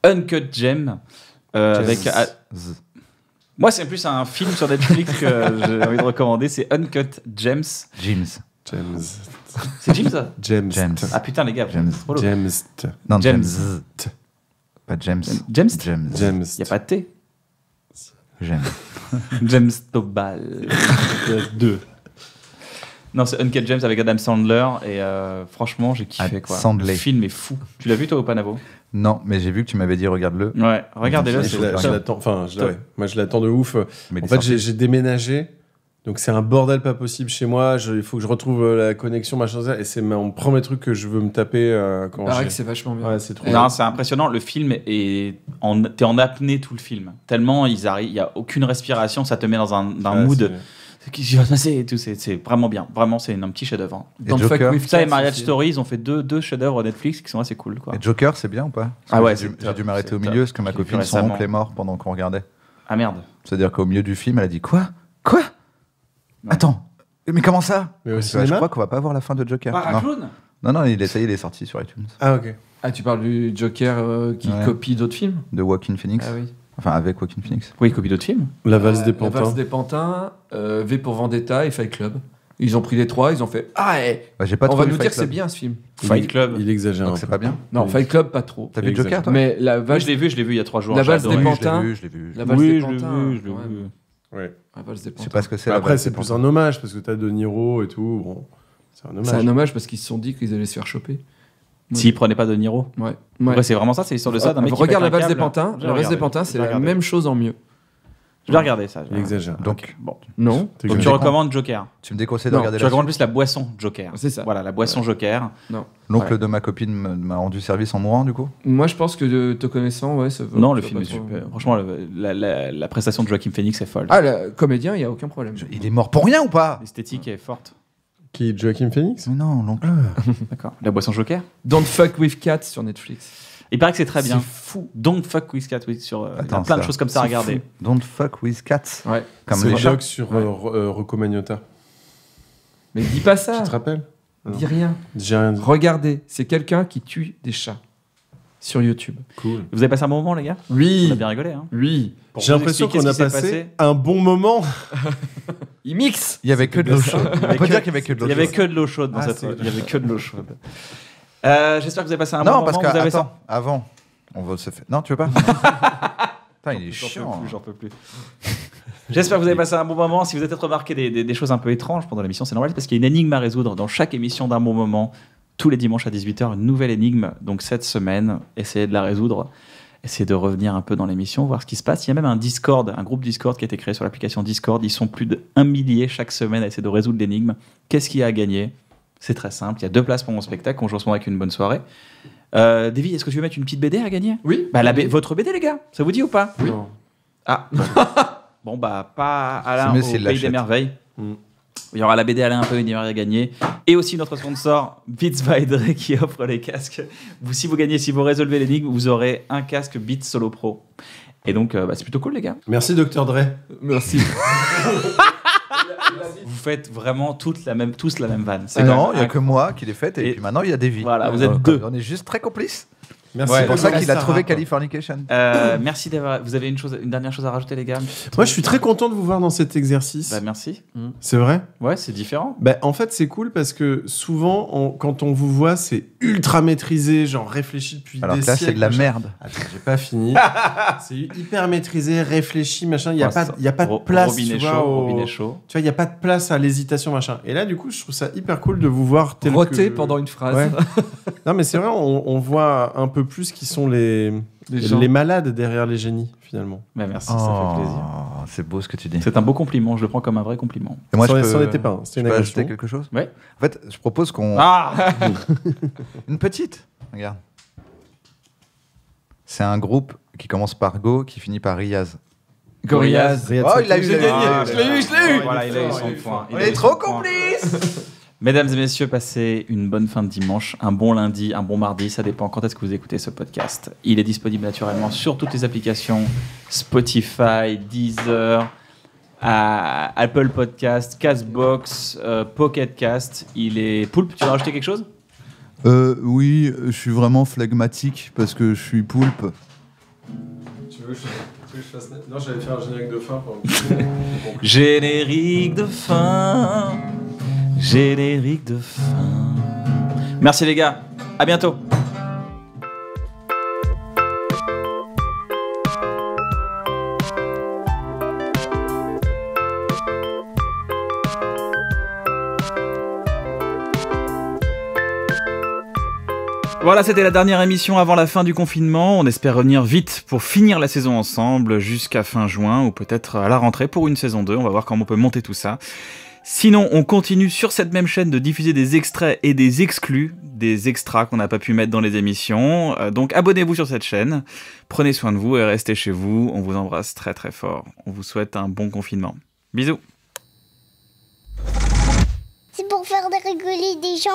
Uncut Gem. Avec. Moi, c'est plus un film sur Netflix que j'ai envie de recommander. C'est Uncut Gems. C'est James ça? James. Ah putain, les gars. James. Non, James. Pas James. James. James. Il n'y a pas de T. James. James Tobal 2. Non, c'est Uncut James avec Adam Sandler et franchement, j'ai kiffé quoi. Sandler. Le film est fou. Tu l'as vu toi ou pas, Navo? Non, mais j'ai vu que tu m'avais dit regarde-le. Ouais, regardez-le. Je l'attends. Enfin, moi, je l'attends de ouf. Mais en fait, j'ai déménagé. Donc c'est un bordel pas possible chez moi. Il faut que je retrouve la connexion, machin ça. Et c'est mon premier truc que je veux me taper quand Pareil que c'est vachement bien. Ouais, c'est trop. Non, c'est impressionnant. Le film t'es en apnée tout le film. Tellement il y a aucune respiration, ça te met dans un mood. Qu'est-ce qui va se passer et tout. C'est vraiment bien. Vraiment, c'est un petit chef-d'œuvre. Dans Joker, ça et Marriage Story, ils ont fait deux chefs-d'œuvre Netflix qui sont assez cool. Quoi. Et Joker, c'est bien ou pas? Ah ouais, j'ai dû m'arrêter au milieu parce que ma copine, son oncle est mort pendant qu'on regardait. Ah merde. C'est-à-dire qu'au milieu du film, elle a dit quoi? Attends, mais comment ça? Mais je crois qu'on va pas voir la fin de Joker. Non, il est sorti sur iTunes. Ah ok. Ah, tu parles du Joker qui copie d'autres films? De Joaquin Phoenix. Ah oui. Enfin, avec Joaquin Phoenix. Oui, copie d'autres films. La valse des pantins. La valse des pantins, V pour Vendetta et Fight Club. Ils ont pris les trois, ils ont fait j'ai pas on trop va vu nous Fight dire que c'est bien ce film. Fight Club. Il exagère. Donc c'est pas bien. Non, Fight Club pas trop. T'as vu Joker toi? Mais la valse. Je l'ai vu il y a 3 jours. La valse des pantins. Je l'ai vu. La valse des pantins. Je l'ai vu. Ouais. La valse des Je pantins. sais pas ce que c'est. Après, c'est plus un hommage parce que t'as De Niro et tout. Bon, c'est un hommage. C'est un hommage parce qu'ils se sont dit qu'ils allaient se faire choper. S'ils prenaient pas De Niro. Ouais. C'est vraiment ça, c'est l'histoire de ça. Regarde la valse des pantins. La valse des pantins, c'est la même chose en mieux. Je vais regarder ça. Il exagère. Donc, bon. Non. Donc tu recommandes Joker. Tu me déconseilles de regarder tu recommandes plus la boisson Joker. C'est ça. Voilà, la boisson Joker. Non. L'oncle de ma copine m'a rendu service en mourant, du coup? Moi, je pense que te connaissant, ouais, ça va. Non, le film est super. Franchement, la prestation de Joaquin Phoenix est folle. Ah, le comédien, il n'y a aucun problème. Il est mort pour rien ou pas? L'esthétique est forte. Qui, Joaquin Phoenix? Mais non, l'oncle. D'accord. La boisson Joker. Don't Fuck With Cats sur Netflix. Il paraît que c'est très bien. C'est fou. Don't Fuck With Cats, oui, sur il y a plein de choses comme ça à regarder. Don't Fuck With Cats. Ouais. Comme c'est les le chats. doc sur Rocco Magnotta. Mais dis pas ça. Tu te rappelles? Dis rien. J'ai rien dit. Regardez, c'est quelqu'un qui tue des chats. sur YouTube. Cool. Vous avez passé un bon moment, les ggars? Oui. On a bien rigolé, hein? Oui. Pour J'ai vous l'impression expliquer qu'on a ce qui s'est passé passé. un bon moment. Il mixe. Il y avait que de l'eau chaude. On peut dire qu'il y avait que de l'eau Il y chaude. avait que de l'eau chaude dans Ah, cette. c'est- Il y avait que de l'eau chaude. J'espère que vous avez passé un bon Non, moment. parce que vous avez attends, avant, on va se faire. Non, tu veux pas? Putain, il est chiant. J'en peux plus. J'espère que vous avez passé un bon moment. Si vous avez peut-être remarqué des choses un peu étranges pendant l'émission, c'est normal, parce qu'il y a une énigme à résoudre dans chaque émission d'un bon moment. Tous les dimanches à 18h, une nouvelle énigme. Donc cette semaine, essayez de la résoudre. Essayez de revenir un peu dans l'émission, voir ce qui se passe. Il y a même un Discord, un groupe Discord qui a été créé sur l'application Discord. Ils sont plus d'1 millier chaque semaine à essayer de résoudre l'énigme. Qu'est-ce qu'il y a à gagner? C'est très simple. Il y a 2 places pour mon spectacle. On joue en ce moment avec une bonne soirée. Davy, est-ce que tu veux mettre une petite BD à gagner? Oui. Bah, votre BD, les gars, ça vous dit ou pas? Oui. Ah. Bon, bah, pas Alain mieux au s'il Pays l'achète. des Merveilles. Mm. Il y aura la BD Alain un peu une à gagner. Et aussi notre sponsor, Beats by Dre, qui offre les casques. Si vous gagnez, si vous résolvez l'énigme, vous aurez un casque Beats Solo Pro. Et donc, bah, c'est plutôt cool, les gars. Merci, Dr. Dre. Merci. Vous faites vraiment tous la même vanne. C'est Non, quand il n'y a même que moi qui l'ai faite et Et- puis maintenant il y a des vies. Voilà, vous êtes 2. On est juste très complices. Merci. Ouais, C'est pour ça qu'il a Sarah. trouvé Californication. Merci d'avoir. Vous avez une dernière chose à rajouter, les gars? Moi, je suis très content de vous voir dans cet exercice. Bah, merci. C'est vrai? Ouais, c'est différent. Bah, en fait, c'est cool parce que souvent, quand on vous voit, c'est ultra maîtrisé, genre réfléchi depuis Alors des que là, siècles. c'est de la machin. merde. Attends, j'ai pas fini. C'est hyper maîtrisé, réfléchi, machin. Il n'y a, Ouais, pas, ça- y a pas de Ro- place, robinet tu vois, chaud, au- robinet chaud. Tu vois, il n'y a pas de place à l'hésitation, machin. Et là, du coup, je trouve ça hyper cool de vous voir tel Roter que... pendant une phrase. Ouais. Non, mais c'est vrai, on voit un peu plus qui sont les gens. malades derrière les génies, finalement. Bah, merci, ça fait plaisir. C'est beau ce que tu dis. C'est un beau compliment, je le prends comme un vrai compliment. Et moi, Ça je n'en peux, était pas, hein. C'était je une peux agression. ajouter quelque chose? Ouais. En fait, je propose qu'on... Ah Une petite. Regarde. C'est un groupe qui commence par Go, qui finit par Riaz. Gorillaz. Oh, il a eu J'ai la- gagné. Ah, Je l'ai eu, je l'ai eu. Voilà, il a eu son point. On est trop complices. Mesdames et messieurs, passez une bonne fin de dimanche, un bon lundi, un bon mardi, ça dépend quand est-ce que vous écoutez ce podcast. Il est disponible naturellement sur toutes les applications Spotify, Deezer, Apple Podcast, Castbox, Pocket Cast. Il est Poulpe, tu veux rajouter quelque chose? Oui, je suis vraiment phlegmatique parce que je suis poulpe. Tu veux que je fasse... Non, j'allais faire un générique de fin. Générique de fin. Générique de fin. Merci les gars, à bientôt. Voilà, c'était la dernière émission avant la fin du confinement. On espère revenir vite pour finir la saison ensemble jusqu'à fin juin ou peut-être à la rentrée pour une saison 2. On va voir comment on peut monter tout ça. Sinon, on continue sur cette même chaîne de diffuser des extraits et des exclus, des extras qu'on n'a pas pu mettre dans les émissions. Donc abonnez-vous sur cette chaîne. Prenez soin de vous et restez chez vous. On vous embrasse très très fort. On vous souhaite un bon confinement. Bisous. C'est pour faire rigoler des gens.